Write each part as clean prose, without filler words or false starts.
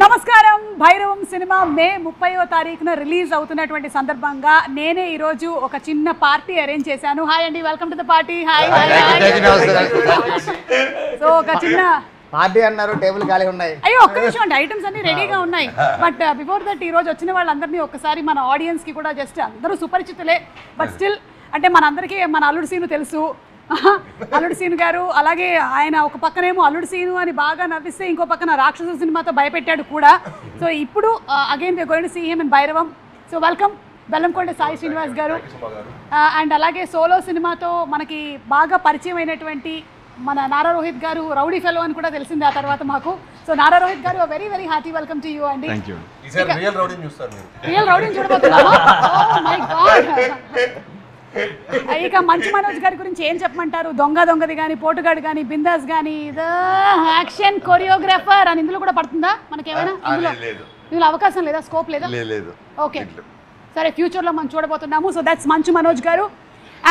నమస్కారం. భైరవం సినిమా మే 30వ తారీఖున రిలీజ్ అవుతున్నటువంటి సందర్భంగా నేనే ఈ రోజు ఒక చిన్న పార్టీ అరేంజ్ చేశాను. హాయ్ అండి, welcome to the party. Hi. So ఒక చిన్న పార్టీ అన్నారు, టేబుల్ ఖాళీ ఉన్నాయి. అయ్యో ఒక్క నిమిషం అండి, ఐటమ్స్ అన్ని రెడీగా ఉన్నాయి. బట్ బిఫోర్ దట్ ఈ రోజు వచ్చిన వాళ్ళందరినీ ఒకసారి మన ఆడియన్స్ కి కూడా జస్ట్ అందరూ సుపరిచితులే, బట్ స్టిల్ అంటే మనందరికీ మన అల్లుడు సీను తెలుసు. అల్లుడు సీను గారు, అలాగే ఆయన ఒక పక్కనేమో అల్లుడు సీను అని బాగా నవ్విస్తే ఇంకో పక్కన రాక్షస సినిమాతో భయపెట్టాడు కూడా. సో ఇప్పుడు again we going to see him in Bhairavam. So welcome Bellamkonda Sai Srinivas గారు. అండ్ అలాగే సోలో సినిమాతో మనకి బాగా పరిచయం అయినటువంటి మన నారా రోహిత్ గారు, రౌడీ ఫెలో అని కూడా తెలిసింది ఆ తర్వాత మాకు. So Nara Rohit garu, very very hearty welcome to you అండి. రియల్ రౌడీని చూడబోతున్నాము. Oh my god. ఇక మంచు మనోజ్ గారి గురించి ఏం చెప్పమంటారు? దొంగది కానీ, పోటుగాడు కానీ, బిందాస్ కానీ, యాక్షన్ కొరియోగ్రాఫర్ అని ఇందులో కూడా పడుతుందా మనకేమైనా? ఇందులో అవకాశం లేదా, స్కోప్ లేదా? ఓకే సరే, ఫ్యూచర్లో మనం చూడబోతున్నాము. సో దట్స్ మంచు మనోజ్ గారు.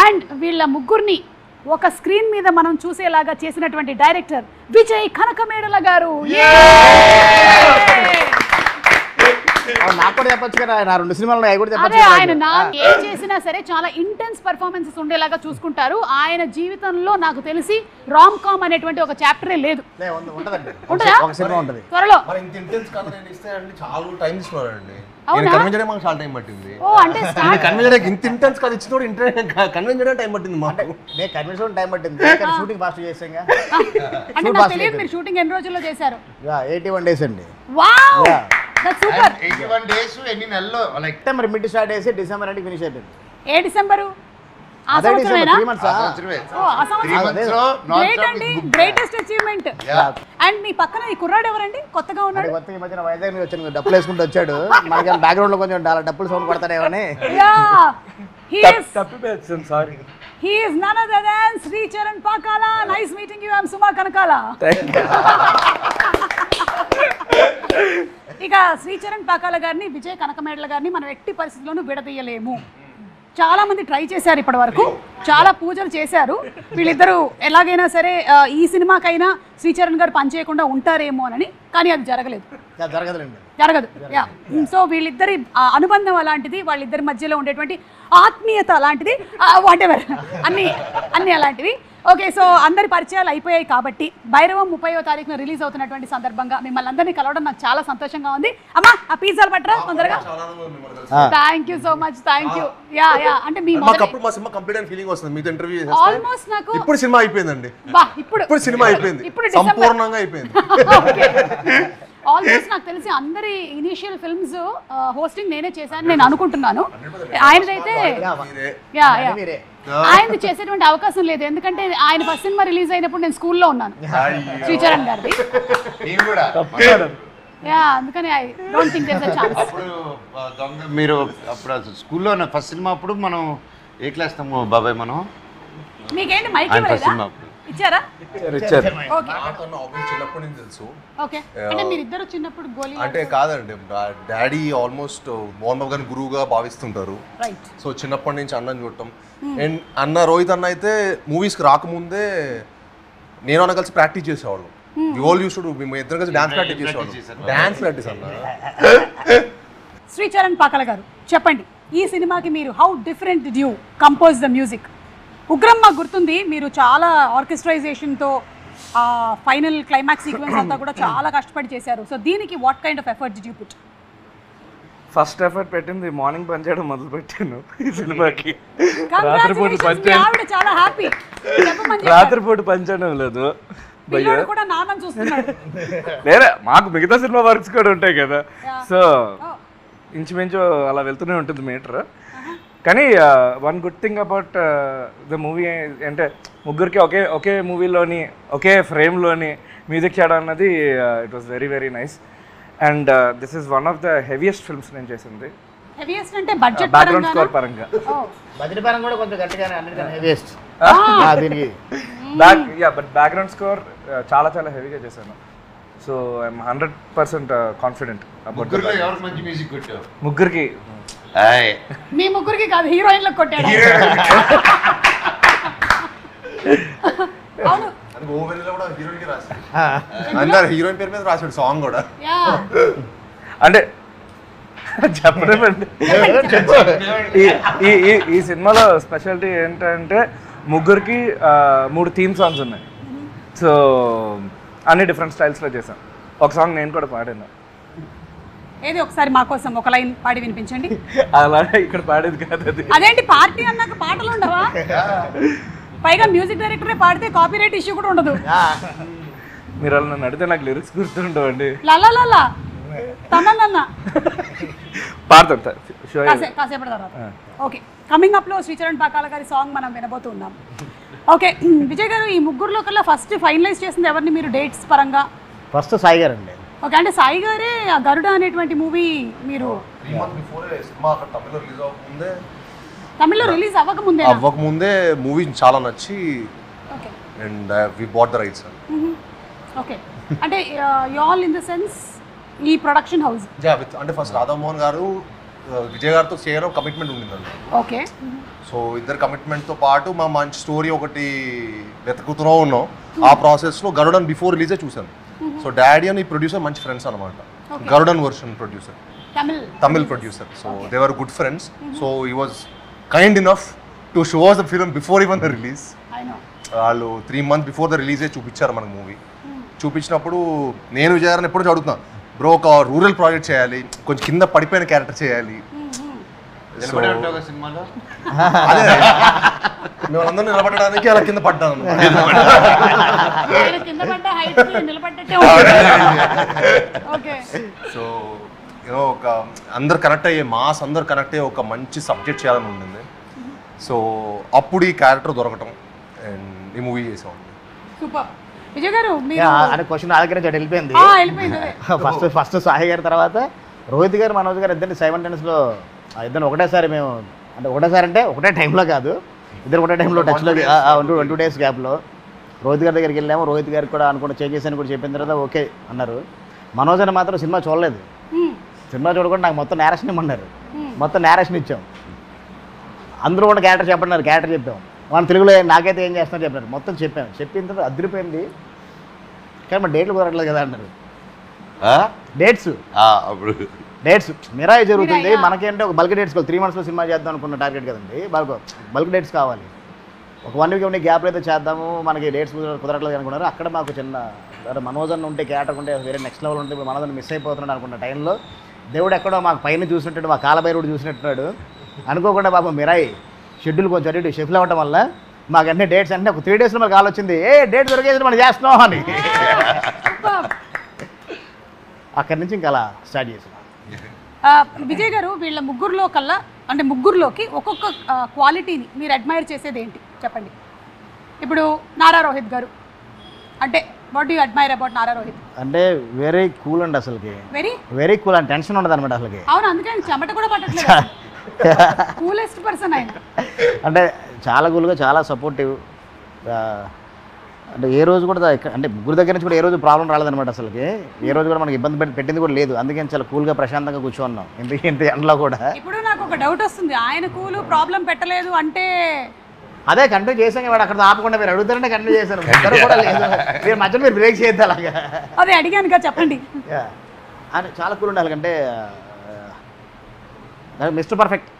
అండ్ వీళ్ళ ముగ్గురిని ఒక స్క్రీన్ మీద మనం చూసేలాగా చేసినటువంటి డైరెక్టర్ విజయ్ కనకమేడల గారు. నాకు కూడా చెప్పొచ్చు కదా, నా 2 సినిమాలు అదే ఆయన ఏం చేసినా సరే చాలా ఇంటెన్స్ పర్ఫార్మెన్సెస్ ఉండేలాగా చూసుకుంటారు. ఆయన జీవితంలో నాకు తెలిసి రామ్ కామ్ అనేటువంటి ఒక చాప్టరే లేదు. త్వరలో తెలియదు మీరు షూటింగ్ ఎన్ని రోజుల్లో చేశారు? 81 days అండి. సూపర్. 81 days ఎన్ని నెలల్లో? లైక్ సెప్టెంబర్ మిడ్ స్టార్ట్ చేసి డిసెంబర్ అంటే ఫినిష్ అయిపోయింది. ఏ డిసెంబరు? ఆ సంవత్సరమేనా? 3 months. ఓ ఆ సంవత్సరం గ్రేట్ అండి, గ్రేటెస్ట్ అచీవ్మెంట్. అండ్ మీ పక్కన ఈ కుర్రాడు ఎవరండి? కొత్తగా ఉన్నాడు. కొత్తగా ఈ మధ్యన వైజాగ్ నుంచి వచ్చాను, డప్పులు వేసుకుంటూ వచ్చాడు. మనకి బ్యాక్గ్రౌండ్ లో కొంచెం డప్పులు sound పడతాడేమని. He is none other than Sri Charan Pakala. Nice meeting you. I am Suma Kanakala. ఇక శ్రీచరణ్ పాకాల గారిని, విజయ్ కనకమేడల గారిని మనం ఎట్టి పరిస్థితుల్లోనూ విడదీయలేము. చాలా మంది ట్రై చేశారు ఇప్పటి వరకు, చాలా పూజలు చేశారు. వీళ్ళిద్దరూ ఎలాగైనా సరే ఈ సినిమాకైనా శ్రీచరణ్ గారు పనిచేయకుండా ఉంటారేమో అని, కానీ అది జరగలేదు. జరగదు. సో వీళ్ళిద్దరి అనుబంధం అలాంటిది, వాళ్ళిద్దరి మధ్యలో ఉండేటువంటి ఆత్మీయత అలాంటిది, వాటెవర్ అన్నీ అలాంటివి. ఓకే, సో అందరి పరిచయాలు అయిపోయాయి కాబట్టి భైరవం 30వ తారీఖున రిలీజ్ అవుతున్నటువంటి సందర్భంగా మిమ్మల్ని అందరినీ కలవడం నాకు చాలా సంతోషంగా ఉంది. అమ్మా ఆ పిజ్జాలు పట్టరా తొందరగా. Thank you so much. Thank you. Yeah అంటే మీ ఆల్మోస్ట్ నాకు ఇప్పుడు సినిమా అయిపోయిందండి. ఇప్పుడు సినిమా అయిపోయింది, సంపూర్ణంగా అయిపోయింది. ఆల్మోస్ట్ నాకు తెలిసి అందరి ఇనిషియల్ ఫిల్మ్స్ హోస్టింగ్ నేనే చేశాను నేను అనుకుంటున్నాను. ఆయనదైతే ఆయనది చేసేటువంటి అవకాశం లేదు, ఎందుకంటే ఆయన ఫస్ట్ సినిమా రిలీజ్ అయినప్పుడు నేను స్కూల్లో ఉన్నాను, శ్రీచరణ్ గారిది. అందుకని I don't think there is a chance. మీరు అప్పుడు స్కూల్లో ఫస్ట్ సినిమా అప్పుడు మనం ఏ క్లాస్ తాము బాబాయ్? మనం మీకేంటి మైక్ ఇవ్వలేదా? ఇచ్చారా? చిన్నప్పటి నుంచి తెలుసు. అంటే మీరిద్దరు చిన్నప్పుడు గోలీ అంటే కాదండి, డాడీ ఆల్మోస్ట్ మోహన్ బాబు గారిని గురువుగా భావిస్తుంటారు. సో చిన్నప్పటి నుంచి అన్నని చూడటం. అండ్ అన్న రోహిత్ అన్న అయితే మూవీస్కి రాకముందే నేను అన్న కలిసి ప్రాక్టీస్ చేసేవాళ్ళం. మేము ఇద్దరు కలిసి డాన్స్ ప్రాక్టీస్ చేసేవాళ్ళం. డాన్స్ ప్రాక్టీస్ అన్న. శ్రీచరణ్ పాకాల గారు చెప్పండి, ఈ సినిమాకి మీరు how different did you compose the music? Ugram మాకు గుర్తుంది, మీరు చాలా ఆర్కెస్ట్రైజేషన్తో ఫైనల్ క్లైమాక్స్ సీక్వెన్స్ అంతా కూడా చాలా కష్టపడి చేశారు. సో దీనికి what kind of effort did you put? First effort పెట్టింది మార్నింగ్ పని చేయడం మొదలు పెట్టాను ఈ సినిమాకి. రాత్రిపూట పని చేయడం లేదు, లేదా మాకు మిగతా సినిమా వర్క్స్ కూడా ఉంటాయి కదా. సో ఇంచుమించు అలా వెళ్తూనే ఉంటుంది మీటర్. కానీ one good thing about the movie అంటే ముగ్గురికి ఒకే మూవీలోని ఒకే ఫ్రేమ్లోని మ్యూజిక్ చేయడం అన్నది it was very very nice. And this is one of the heaviest films నేను చేసింది. బ్యాక్గ్రౌండ్ స్కోర్ పరంగా బట్ బ్యాక్గ్రౌండ్ స్కోర్ చాలా చాలా హెవీగా చేశాను. సో ఐఎమ్ 100% కాన్ఫిడెంట్ అబౌట్ ముగ్గురికి. మీ ముగ్గురికి కాదు, హీరోయిన్లకు కొట్టాడు. అవును, గోవెన్లో కూడా హీరోయిన్కి రాశాడు, అందరు హీరోయిన్ పేరు మీద రాశాడు సాంగ్ కూడా. యా అంటే చెప్పలేమండి. ఈ సినిమాలో స్పెషాలిటీ ఏంటంటే ముగ్గురికి 3 థీమ్ సాంగ్స్ ఉన్నాయి. సో అన్ని డిఫరెంట్ స్టైల్స్లో చేశాం. ఒక సాంగ్ నేను కూడా పాడాను. ఏది ఒకసారి మా కోసం ఒక లైన్ పాడి వినిపించండి. అలా ఇక్కడ పాడేది కాదు అది. అదేంటి పార్టీ అన్నాక పాటలు ఉండవా? పైగా మ్యూజిక్ డైరెక్టరే పాడితే కాపీరైట్ ఇష్యూ కూడా ఉండదు. మీరు అలా నన్ను అడిగితే నాకు లిరిక్స్ గుర్తుండవండి. లలా తమన్నా పాడతాను కాసేపటి తర్వాత. ఓకే, కమింగ్ అప్లో శ్రీచరణ్ పాకాల గారి సాంగ్ మనం వినబోతున్నాం. ఓకే విజయ్ గారు, ఈ ముగ్గురులో కల్లా ఫస్ట్ ఫైనలైజ్ చేసింది ఎవరిని మీరు డేట్స్ పరంగా? ఫస్ట్ సాయి గారు అండి. ఓకే, అంటే సాయి గారే గరుడ అనేటువంటి మూవీ మీరు 3 months before సినిమా అక్కడ తమిళ్లో రిలీజ్ అవ్వకముందే అవ్వకముందే మూవీ చాలా నచ్చి okay and we bought the rights. Okay, అంటే you all in the sense ఈ ప్రొడక్షన్ హౌస్ అంటే ఫస్ట్ రాధామోహన్ గారు విజయ్ గారితో చేయడం కమిట్మెంట్ ఉండిందండి. ఓకే, సో ఇద్దరు కమిట్మెంట్తో పాటు మా మంచి స్టోరీ ఒకటి వెతుకుతూ ఉన్నాం. ఆ ప్రాసెస్లో గరుడన్ బిఫోర్ రిలీజే చూసాను. సో డాడీ అని ప్రొడ్యూసర్ మంచి ఫ్రెండ్స్ అనమాట. Garudan version producer, Tamil producer. So they were good friends. So he was kind enough to show us the film before even the release. వాళ్ళు 3 months బిఫోర్ ద రిలీజే చూపించారు మనకు మూవీ. చూపించినప్పుడు నేను విజయ్ గారిని ఎప్పుడు చదువుతున్నా, బ్రో ఒక రూరల్ ప్రాజెక్ట్ చేయాలి, కొంచెం కింద పడిపోయిన క్యారెక్టర్ చేయాలి. సినిమాలో మేము అందరూ నిలబడడానికి అలా కింద పడ్డాను. సో యూనో ఒక అందరు కనెక్ట్ అయ్యే మాస్, అందరు కనెక్ట్ అయ్యే ఒక మంచి సబ్జెక్ట్ చేయాలని ఉండింది. సో అప్పుడు ఈ క్యారెక్టర్ దొరకటం అండ్ ఈ మూవీ చేసాం. సూపర్. విజయ్ గారు అంటే క్వశ్చన్ ఆదరించి వెళ్ళిపోయింది. ఫస్ట్ సాయి గారి తర్వాత రోహిత్ గారు, మనోజ్ గారు ఇద్దరిని సైమల్టేనియస్లో ఇద్దరు ఒకటేసారి మేము, అంటే ఒకటేసారి అంటే ఒకటే టైంలో కాదు, ఇద్దరు ఒకటే టైంలో టచ్లో 2 days గ్యాప్లో రోహిత్ గారి దగ్గరికి వెళ్ళాము. రోహిత్ గారికి కూడా అనుకుంటే చేంజెస్ అని కూడా చెప్పిన తర్వాత ఓకే అన్నారు. మనోజ్ అని మాత్రం సినిమా చూడలేదు. సినిమా చూడకుండా నాకు మొత్తం నేరేషన్ ఇమ్మన్నారు. మొత్తం నేరేషన్ ఇచ్చాం. అందరూ కూడా క్యారెక్టర్ చెప్పన్నారు, క్యారెక్టర్ చెప్పాం. మన తెలుగులో నాకైతే ఏం చేస్తున్నారు చెప్పారు. మొత్తం చెప్పాం. చెప్పిన తర్వాత అదిరిపోయింది. కానీ మన డేట్లు కుదరట్లేదు కదా అన్నారు. డేట్స్ మిరాయి జరుగుతుంది. మనకేంటే ఒక బల్క్ డేట్స్ కావాలి. 3 monthsలో సినిమా చేద్దాం అనుకున్న టార్గెట్ కదండి. బల్క్ డేట్స్ కావాలి. ఒక 1 week గ్యాప్లో అయితే చేద్దాము, మనకి డేట్స్ కుదరట్లేదు అనుకున్నారు. అక్కడ మాకు చిన్న మనోజన్ ఉంటే క్యారెక్టర్ ఉంటే వేరే నెక్స్ట్ లెవెల్ ఉంటే ఇప్పుడు మనోజన్ మిస్ అయిపోతున్నాడు అనుకున్న టైంలో దేవుడు ఎక్కడో మాకు పైన చూసినట్టు, మా కాలభైరుడు చూసినట్టున్నాడు. అనుకోకుండా పాపం మిరాయి షెడ్యూల్ కొంచెం అటు షిఫ్ట్ అవ్వడం వల్ల మాకు అన్ని డేట్స్ అంటే ఒక 3 daysలో మాకు కాల్ వచ్చింది, డేట్ దొరికేది మనం చేస్తున్నాం అని. అక్కడి నుంచి ఇంకా అలా స్టార్ట్ చేసాం. విజయ్ గారు, వీళ్ళ ముగ్గురులో కల్లా అంటే ముగ్గురులోకి ఒక్కొక్క క్వాలిటీని మీరు అడ్మైర్ చేసేది ఏంటి చెప్పండి. ఇప్పుడు నారా రోహిత్ గారు అంటే what do you admire about Nara Rohit? అంటే వెరీ కూల్ అండి, అసలుకి వెరీ కూల్ అండ్ టెన్షన్ ఉండదు అనమాట అసలుకి. అవును, అందుకే ఆయన చెమట కూడా పట్టట్లేదు. కూలెస్ట్ పర్సన్ ఆయన. అంటే చాలా కూల్గా, చాలా సపోర్టివ్. అంటే ఏ రోజు కూడా అంటే ముగ్గురు దగ్గర నుంచి కూడా ఏ రోజు ప్రాబ్లం రాలేదనమాట అసలుకి. ఏ రోజు కూడా మనకి ఇబ్బంది పెట్టింది కూడా లేదు. అందుకని చాలా కూల్గా ప్రశాంతంగా కూర్చోన్నాం ఇంత ఎండలో కూడా. ఇప్పుడు నాకు ఒక డౌట్ వస్తుంది, ఆయన కూల్ ప్రాబ్లం పెట్టలేదు అంటే అదే కంటిన్యూ చేసాం. వాడు అక్కడ ఆపకుండా మీరు అడుగుతారంటే కంటిన్యూ చేశాను. కూడా లేదు, మీరు మధ్యలో మీరు బ్రేక్ చేయొద్దు అలాగా. అదే అడిగాను కదా, చెప్పండి. అని చాలా కూల్ ఉండాలి. అంటే మిస్టర్ పర్ఫెక్ట్.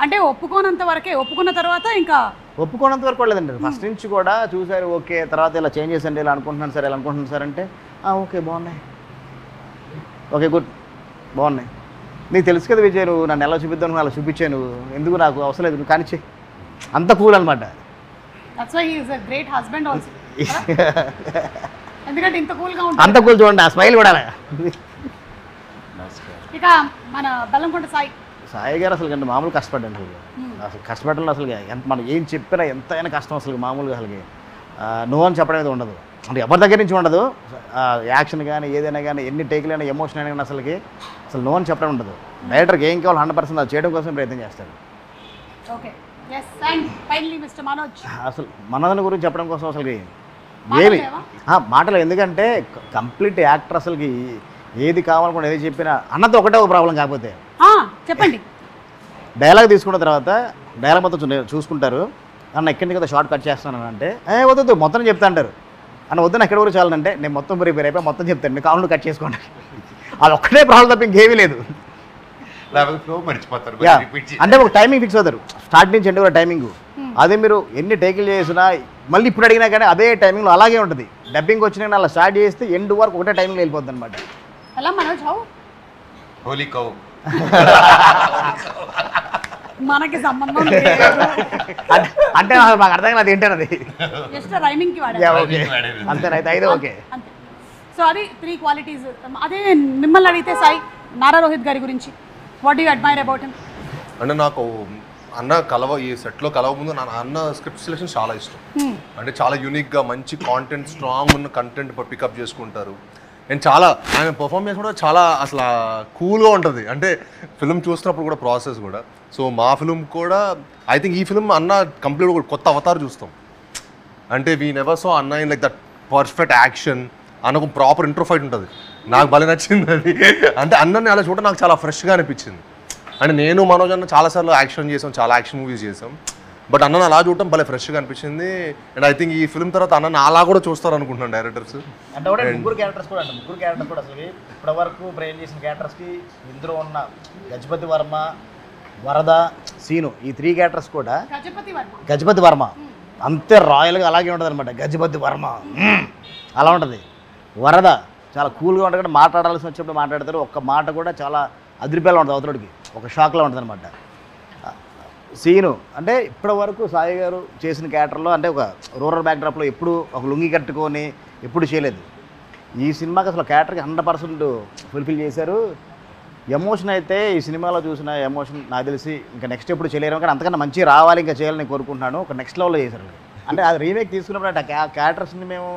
అంటే ఒప్పుకోనంత వరకే, ఒప్పుకున్న తర్వాత ఇంకా ఒప్పుకోనంత వరకు కూడా లేదండి. ఫస్ట్ నుంచి కూడా చూసారు, ఓకే తర్వాత ఇలా చేంజెస్ అండి, ఇలా అనుకుంటున్నాను సార్, ఇలా అనుకుంటున్నాను సార్ అంటే ఓకే బాగున్నాయి, ఓకే గుడ్ బాగున్నాయి. నీకు తెలుసు కదా విజయ్, నువ్వు నన్ను ఎలా చూపిద్దాను, నువ్వు అలా చూపించాను, నువ్వు ఎందుకు నాకు అవసరం లేదు, నువ్వు కానిచ్చే. అంత కూల్ అనమాట. Great husband also. ఎందుకంటే ఇంత కూల్గా ఉంటుంది. అంత కూల్ చూడండి, ఆ స్మైల్ కూడా. ఇక మన బెల్లంకొండ సాయి గారు అసలు అంటే మామూలు కష్టపడ్డాను. అసలు కష్టపడడంలో అసలు ఎంత మనం ఏం చెప్పినా ఎంతైనా కష్టం అసలు మామూలుగా అసలుకి నో అని చెప్పడం అనేది ఉండదు. అంటే ఎవరి దగ్గర నుంచి ఉండదు. యాక్షన్ కానీ ఏదైనా కానీ ఎన్ని టేకులైనా ఎమోషన్ అయినా కానీ అసలు నో అని చెప్పడం ఉండదు. డైరెక్టర్కి ఏం కావాలి 100% అది చేయడం కోసం ప్రయత్నం చేస్తాడు. అసలు మనోజ్ గురించి చెప్పడం కోసం అసలు ఏమి మాటలు, ఎందుకంటే కంప్లీట్ యాక్టర్ అసలుకి ఏది కావాలనుకుంటే ఏది చెప్పినా అన్నతో ఒకటే ఒక ప్రాబ్లం. కాకపోతే చెప్పండి, డైలాగ్ తీసుకున్న తర్వాత డైలాగ్ మొత్తం చూసుకుంటారు. అన్న ఎక్కడి నుంచి కదా షార్ట్ కట్ చేస్తాను అంటే వద్దు మొత్తం చెప్తా అంటారు. అని వద్దు ఎక్కడ వరకు చాలంటే నేను మొత్తం ప్రిపేర్ అయిపోయి మొత్తం చెప్తాను మీ కామెంట్ కట్ చేసుకోండి. అది ఒక్కటే ప్రాబ్లం తప్ప ఇంకేమీ లేదు. లేకపోతే ఫ్లో మర్చిపోతారు. అంటే ఒక టైమింగ్ ఫిక్స్ అవుతారు స్టార్ట్ నుంచి ఎండ్ కూడా టైమింగ్. అదే మీరు ఎన్ని టేకులు చేసినా మళ్ళీ ఇప్పుడు అడిగినా కానీ అదే టైమింగ్లో అలాగే ఉంటుంది. డబ్బింగ్ వచ్చినా అలా స్టార్ట్ చేస్తే ఎండ్ వరకు ఒకటే టైమింగ్లో వెళ్ళిపోతుంది అనమాట. ఎలా మనోజ్ హౌ హోలీ కౌ మనకి సంబంధం లేదు. అంటే మాకు అర్థం కాదు ఏంటన్నది. జస్ట్ రైమింగ్ కి వాడారు ఓకే అంతేనైతే అయితే ఓకే. అంతే. సో అది 3 క్వాలిటీస్. అదే మిమ్మల్ని అడిగితే సాయి, నారా రోహిత్ గారి గురించి what you admire about him? అంటే నాకు అన్న ఈ సెట్లో కలవ ముందు అన్న స్క్రిప్ట్ సెలెక్షన్ చాలా ఇష్టం. అంటే చాలా యూనిక్గా మంచి కాంటెంట్, స్ట్రాంగ్ ఉన్న కంటెంట్ పికప్ చేసుకుంటారు. అండ్ చాలా ఆయన పర్ఫార్మెన్స్ కూడా చాలా అసలు కూల్గా ఉంటుంది. అంటే ఫిల్మ్ చూస్తున్నప్పుడు కూడా ప్రాసెస్ కూడా. సో మా ఫిల్మ్ కూడా ఐ థింక్ ఈ ఫిల్మ్ అన్న కంప్లీట్ కూడా కొత్త అవతారం చూస్తాం. అంటే వీ నెవర్ సో అన్న in like that perfect action అన్న ఒక ప్రాపర్ ఇంట్రో ఫైట్ ఉంటుంది. నాకు భలే నచ్చింది అది. అంటే అన్నని అలా చూడటం నాకు చాలా ఫ్రెష్గా అనిపించింది. అంటే నేను మనోజ్ అన్న చాలాసార్లు యాక్షన్ చేసాం, చాలా యాక్షన్ మూవీస్ చేసాం. బట్ అన్నని అలా చూడటం భలే ఫ్రెష్గా అనిపించింది. అండ్ ఐ థింక్ ఈ ఫిల్మ్ తర్వాత అన్నని అలా కూడా చూస్తారు అనుకుంటున్నాను డైరెక్టర్స్. అంటే కూడా ముగ్గురు క్యారెక్టర్స్ కూడా అసలు ఇప్పటివరకు బ్రెయిన్ చేసిన క్యారెక్టర్స్కి ఇందులో ఉన్న గజపతి వర్మ, వరద, సీను ఈ 3 క్యారెక్టర్స్ కూడా గజపతి వర్మ అంతే రాయల్గా అలాగే ఉంటుంది అనమాట. గజపతి వర్మ అలా ఉంటుంది. వరద చాలా కూల్గా ఉంటుంది కూడా మాట్లాడాల్సి వచ్చినప్పుడు మాట్లాడతారు. ఒక్క మాట కూడా చాలా అదిరిపేలా ఉంటుంది అవతలకి, ఒక షాక్లా ఉంటుంది అనమాట. సీను అంటే ఇప్పటి వరకు సాయి గారు చేసిన క్యారెక్టర్లో అంటే ఒక రూరల్ బ్యాక్డ్రాప్లో ఎప్పుడు ఒక లుంగి కట్టుకొని ఎప్పుడు చేయలేదు. ఈ సినిమాకి అసలు క్యారెక్టర్కి 100% ఫుల్ఫిల్ చేశారు. ఎమోషన్ అయితే ఈ సినిమాలో చూసిన ఎమోషన్ నాకు తెలిసి ఇంకా నెక్స్ట్ ఎప్పుడు చేయలేరు. కానీ అంతకన్నా మంచి రావాలి ఇంకా చేయాలని నేను కోరుకుంటున్నాను. ఒక నెక్స్ట్ లెవెల్లో చేశారు. అంటే అది రీమేక్ తీసుకున్నప్పుడు అంటే ఆ క్యారెక్టర్స్ని మేము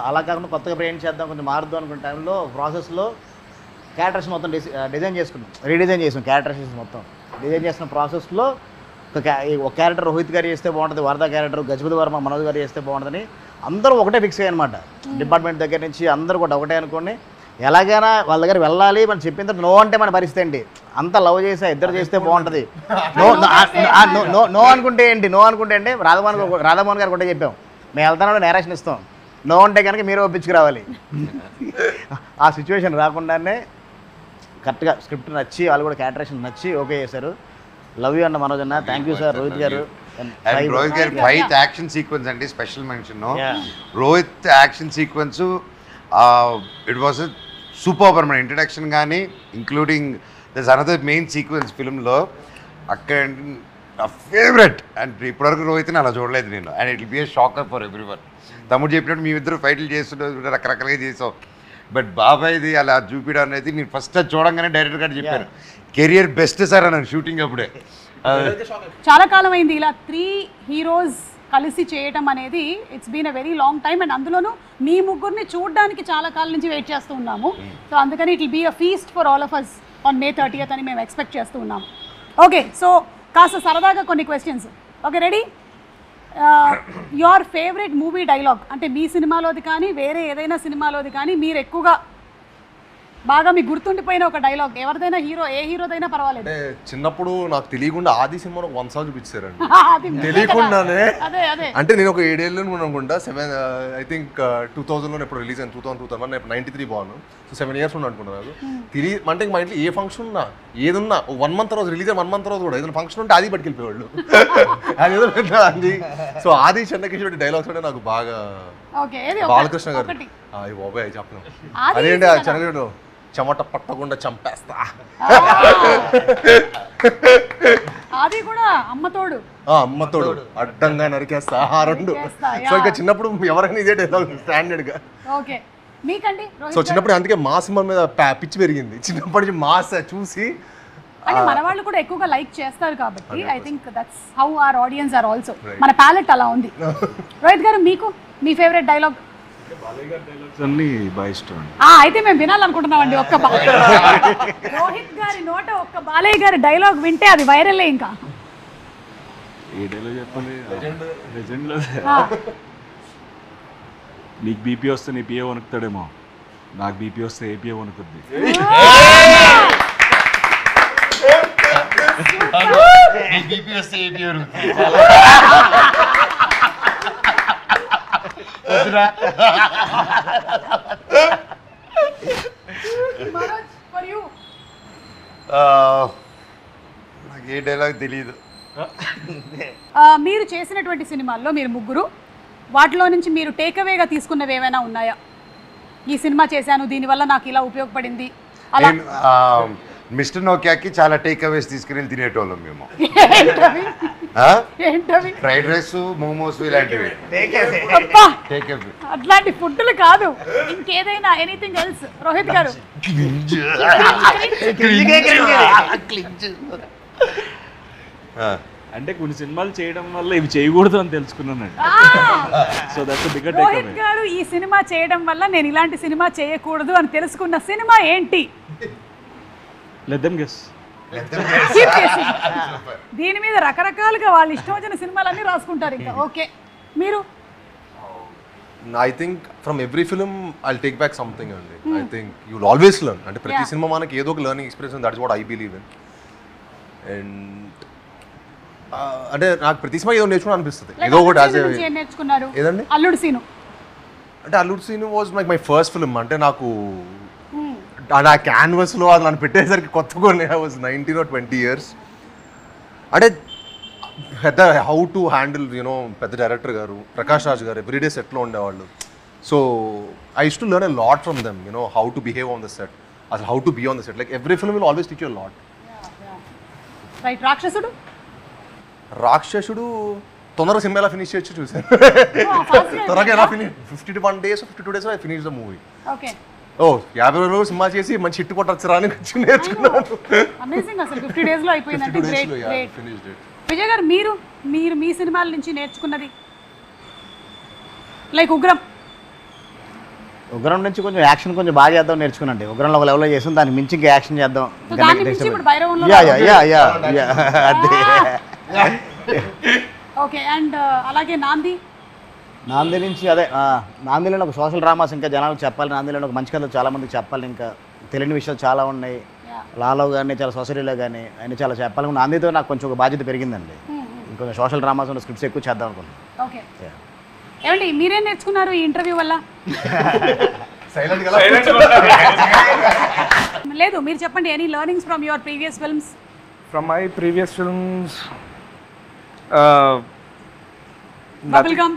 అలా కాకుండా కొత్తగా బ్రెయిన్ చేద్దాం, కొంచెం మారుద్దాం అనుకున్న టైంలో ప్రాసెస్లో క్యారెక్టర్స్ మొత్తం డిజైన్ చేసుకున్నాం, రీడిజైన్ చేసాం. క్యారెక్టర్స్ మొత్తం డిజైన్ చేసిన ప్రాసెస్లో ఒక క్యారెక్టర్ రోహిత్ గారు చేస్తే బాగుంటుంది, వరద క్యారెక్టర్ గజపతి వర్మ మనోజ్ గారు చేస్తే బాగుంటుందని అందరూ ఒకటే ఫిక్స్ అయ్యాయి అనమాట. డిపార్ట్మెంట్ దగ్గర నుంచి అందరూ కూడా ఒకటే అనుకోండి ఎలాగైనా వాళ్ళ దగ్గర వెళ్ళాలి. మనం చెప్పిన తర్వాత నో అంటే మన పరిస్థితి ఏంటి, అంత లవ్ చేసా ఇద్దరు చేస్తే బాగుంటుంది. నో అనుకుంటే ఏంటి, నో అనుకుంటే అంటే రాధామోహన్ గారు కూడా చెప్పాం మేము వెళ్తానని నేరేషన్ ఇస్తాం, నో అంటే కనుక మీరు ఒప్పించుకురావాలి. ఆ సిచ్యువేషన్ రాకుండానే కరెక్ట్గా స్క్రిప్ట్ నచ్చి వాళ్ళు కూడా క్యారెక్టరేషన్ నచ్చి ఓకే చేశారు. లవ్ యూ అన్న మనోజ్ అన్న. Thank you sir. రోహిత్ గారు రోహిత్ గారి ఫైట్ యాక్షన్ సీక్వెన్స్ అంటే special mention. Rohit action sequence it was super. మన ఇంట్రడక్షన్ కానీ ఇంక్లూడింగ్ దస్ అనదర్ మెయిన్ సీక్వెన్స్ ఫిల్మ్లో అక్కడ నా ఫేవరెట్. అండ్ ఇప్పటివరకు రోహిత్ని అలా చూడలేదు నేను. And it will be A shocker for everyone. తమ్ముడు చెప్పినట్టు మీ ఇద్దరు ఫైట్లు చేస్తుంటే రకరకాలుగా చేసాం. బట్ బాబాయ్ది అలా చూపించడం అనేది నేను ఫస్ట్ చూడంగానే డైరెక్టర్ గారు చెప్పాను కెరియర్ బెస్ట్ సార్ అన్నాను షూటింగ్ అప్పుడే. చాలా కాలం అయింది ఇలా 3 హీరోస్ కలిసి చేయటం అనేది. It's been a very long time. And అందులోనూ మీ ముగ్గురిని చూడడానికి చాలా కాలం నుంచి వెయిట్ చేస్తూ ఉన్నాము. సో అందుకని it will be a feast for all of us on May 30th అని మేము ఎక్స్పెక్ట్ చేస్తూ ఉన్నాము. ఓకే, సో కాస్త సరదాగా కొన్ని questions. Okay, ready? Your favourite movie dialogue అంటే మీ సినిమాలోది కానీ వేరే ఏదైనా సినిమాలోది కానీ మీరు ఎక్కువగా బాగా మీకు గుర్తుండిపోయిన ఒక డైలాగ్ ఎవరిదైనా హీరో, ఏ హీరోదైనా పర్వాలేదు. అంటే చిన్నప్పుడు నాకు తెలియకుండా ఆది సినిమాలో 1 సాంగ్ చూపించారండి తెలియకుండానే. అంటే నేను ఒక 7 ఏళ్ళు అనుకుంటా, 7 ఐ థింక్ 2000లో ఎప్పుడు రిలీజ్ అయింది, 2001 నేను 93 బాను. సో 7 ఇయర్స్ ఉన్నా అనుకున్నాను. నాకు తెలియ అంటే మా ఇంట్లో ఏ ఫంక్షన్ ఉన్నా ఏదున్నా 1 మంత్ రోజు రిలీజ్ 1 మంత్ రోజు కూడా ఏదైనా ఫంక్షన్ ఉంటే ఆది పట్టుకెళ్ళిపోయేవాళ్ళు. అదేదో అది. సో ఆది చెన్నకేశ్వరి డైలాగ్స్ అంటే నాకు బాగా. బాలకృష్ణ గారు బాబాయ్ చెప్పను అదేంటి చెన్నకేశ్వరుడు చెమట పట్టకుండా చంపేస్తా. అది కూడా అమ్మతోడు అడ్డంగా నరికేస్తా. ఆ 2. సో ఇంకా చిన్నప్పుడు ఎవరైనా ఇదే డైలాగ్ స్టాండర్డ్ గా. ఓకే, మీకండి? సో చిన్నప్పుడు అందుకే మా సినిమా మీద పిచ్చి పెరిగింది. చిన్నప్పటి నుంచి మాస్ చూసి అంటే మన వాళ్ళు కూడా ఎక్కువగా లైక్ చేస్తారు కాబట్టి I think that's how our audience are also. మన ప్యాలెట్ అలా ఉంది. రోహిత్ గారు మీకు మీ ఫేవరెట్ డైలాగ్? అయితే మేము వినాలనుకుంటున్నామండి. ఒక్క రోహిత్ గారి నోట ఒక్క బాలయ్య గారి డైలాగ్ వింటే అది వైరల్. ఇంకా ఏ డైలాగ్ చెప్పండి? నీకు బీపీ వస్తే నీ పిఏ వణుకుతాడేమో, నాకు బీపీ వస్తే ఏపీఏ వణుకుద్ది. Manoj, for you. నాకు ఏ డైలాగ్ తెలియదు. మీరు చేసినటువంటి సినిమాల్లో మీరు ముగ్గురు వాటిలో నుంచి మీరు టేక్అవేగా తీసుకున్నవి ఏమైనా ఉన్నాయా? ఈ సినిమా చేశాను దీనివల్ల నాకు ఇలా ఉపయోగపడింది అలా. నేను మిస్టర్ నోకియాకి చాలా టేక్ అవేస్ తీసుకుని తినేటోళ్ళం మేము. ఏంటవి? ఏంటవి? ఫ్రైడ్ రైస్, మోమోస్ ఇలాంటివి అబ్బా, టేక్ అవే. అట్లాంటి ఫుడ్లు కాదు, ఇంకేదైనా ఎనీథింగ్ ఎల్స్. రోహిత్ గారు అంటే కొన్ని సినిమాలు చేయడం వల్ల ఇవి చేయకూడదు అని తెలుసుకున్నానండి. So that's bigger take Rohit గారు ఈ సినిమా చేయడం వల్ల నేను ఇలాంటి సినిమా చేయకూడదు అని తెలుసుకున్న సినిమా ఏంటి? Let them guess. Keep guessing. దీని మీద రకరకాలుగా వాళ్ళు ఇష్టం వచ్చిన సినిమాలన్నీ రాసుకుంటారు ఇంకా. ఓకే, మీరు? I think from every film I take back something అండి. I think you will always learn. అంటే ప్రతి సినిమా మనకి ఏదో ఒక learning experience, that is what I believe in. And అంటే నాకు ప్రతి సినిమా ఏదో నేర్చుకుని అనిపిస్తుంది. ఏదో ఒకటి యాజ్ ఏం నేర్చుకున్నారు? ఏదండి? అల్లుడు సీను. అంటే Alludu Seenu was like my first film. అంటే నాకు ఆ క్యాన్వస్లో అది నన్ను పెట్టేసరికి కొత్తగా ఐ వాజ్ 19 or 20 years. అంటే పెద్ద హౌ టు హ్యాండిల్ యూనో పెద్ద డైరెక్టర్ గారు ప్రకాష్ రాజ్ గారు ఎవ్రీడే సెట్లో ఉండేవాళ్ళు. So I use to learn a lot from them, you know how to behave on the set, అసలు how to be on the set. Like every film will always teach you lot. Right. Rakshasudu? Rakshasudu తొందరగా cinema ఎలా finish చేయొచ్చు చూసాను. త్వరగా ఎలా finish 51 days 52 days I finish the movie. Okay. 50 రోజులు cinema చేసి మంచి హిట్ కొట్టొచ్చరా అని నేర్చుకున్నాను. అమేజింగ్. అసలు 50 days లో అయిపోయిందంటే 52 days గ్రేట్ లో గ్రేట్. Finished it. విజయ్ గారు మీరు మీ సినిమాల నుంచి నేర్చుకున్నది? లైక్ ఉగ్రం. ఉగ్రం నుంచి కొంచెం యాక్షన్ కొంచెం బాగా చేద్దాం నేర్చుకున్నాండి. ఉగ్రంలో ఒక లెవెల్లో చేసాం, దానికి మించి ఇంకా యాక్షన్ చేద్దాం. సో దాని నుంచి ఇప్పుడు భైరవంలో. ఓకే. అండ్ అలాగే నాంది నుంచి అదే నాందిలో ఒక సోషల్ డ్రామాస్ ఇంకా జనాలకు చెప్పాలి. నాందిలో ఒక మంచి కథలు చాలా మందికి చెప్పాలి. ఇంకా తెలియని విషయాలు చాలా ఉన్నాయి. లాలో కానీ చాలా సొసైటీలో కానీ ఆయన చాలా చెప్పాలి. నాందితో నాకు కొంచెం ఒక బాధ్యత పెరిగిందండి. ఇంకొంచెం సోషల్ డ్రామాస్ ఉన్న స్క్రిప్ట్స్ ఎక్కువ చేద్దాం అనుకున్నాను. ఓకే. ఏమండి మీరేం నేర్చుకున్నారు ఈ ఇంటర్వ్యూ వల్ల? లేదు, మీరు చెప్పండి. Any learnings from your previous films? From my previous films bubble gum.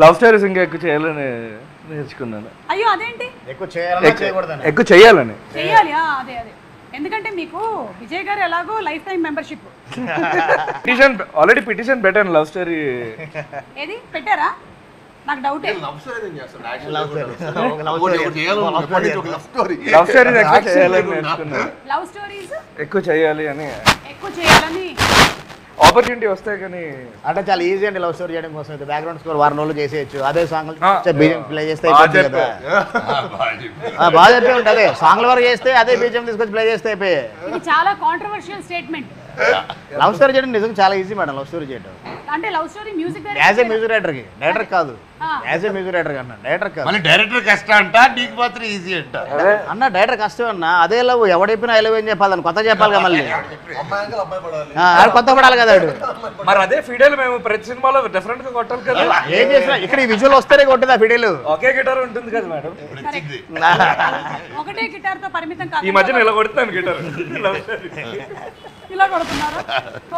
Love stories ఇంకా ఎక్కువ చేయాలని నేర్చుకున్నాను. అయ్యో అదేంటి? ఎక్కువ చేయకూడదని. ఎక్కువ చేయాలని. చెయ్యాలి. అదే ఎందుకంటే మీకు విజయ్ గారు ఎలాగో life time membership. Already petition పెట్టాను లవ్ స్టోరీ. ఏది పెట్టారా? నాకు డౌటే. లవ్ స్టోరీస్ ఎక్కువ చేయాలని నేర్చుకున్నాను. లవ్ స్టోరీస్ ఎక్కువ చేయాలని ఆపర్చునిటీ వస్తాయి. కానీ అంటే చాలా ఈజీ అండి లవ్ స్టోరీ చేయడం కోసం. అయితే బ్యాక్గ్రౌండ్ స్కోర్ వారం రోజులు చేసేయచ్చు. అదే సాంగ్ ప్లే చేస్తే బాగా చెప్పే ఉంటుంది. సాంగ్ల వరకు చేస్తే అదే బీజం తీసుకొచ్చి ప్లే చేస్తే అయిపోయి. ఇది చాలా కాంట్రవర్షియల్ స్టేట్మెంట్. లవ్ స్టోరీ చేయడం నిజంగా చాలా ఈజీ మేడం. లవ్ స్టోరీ చేయడం అంటే love story music as a music డైరెక్టర్కి, డైరెక్టర్ కాదు, యాజ్ ఏ మ్యూజిక్ డైరెక్టర్ అన్న. డైరెక్టర్ కాదు, మళ్ళీ డైరెక్టర్ కష్టం అంట, నీకు మాత్రం ఈజీ అంట అన్న. డైరెక్టర్ కష్టం అన్న. అదే లవ్ ఎవడైపోయినా ఐ లవ్ ఏం చెప్పాలని కొత్త చెప్పాలి కదా. మళ్ళీ కొత్త పడాలి కదా. మరి అదే ఫీడేలు మేము ప్రతి సినిమాలో డిఫరెంట్ గా కొట్టాలి కదా. ఏం చేసినా ఇక్కడ ఈ విజువల్ వస్తేనే కొట్టదు ఆ ఫిడేలు. ఒకే గిటార్ ఉంటుంది కదా మేడం. ఒకటే గిటార్ తో పరిమితం కాదు. ఈ మధ్యన ఇలా కొడుతున్నాను గిటార్. ఇలా కొడుతున్నారు.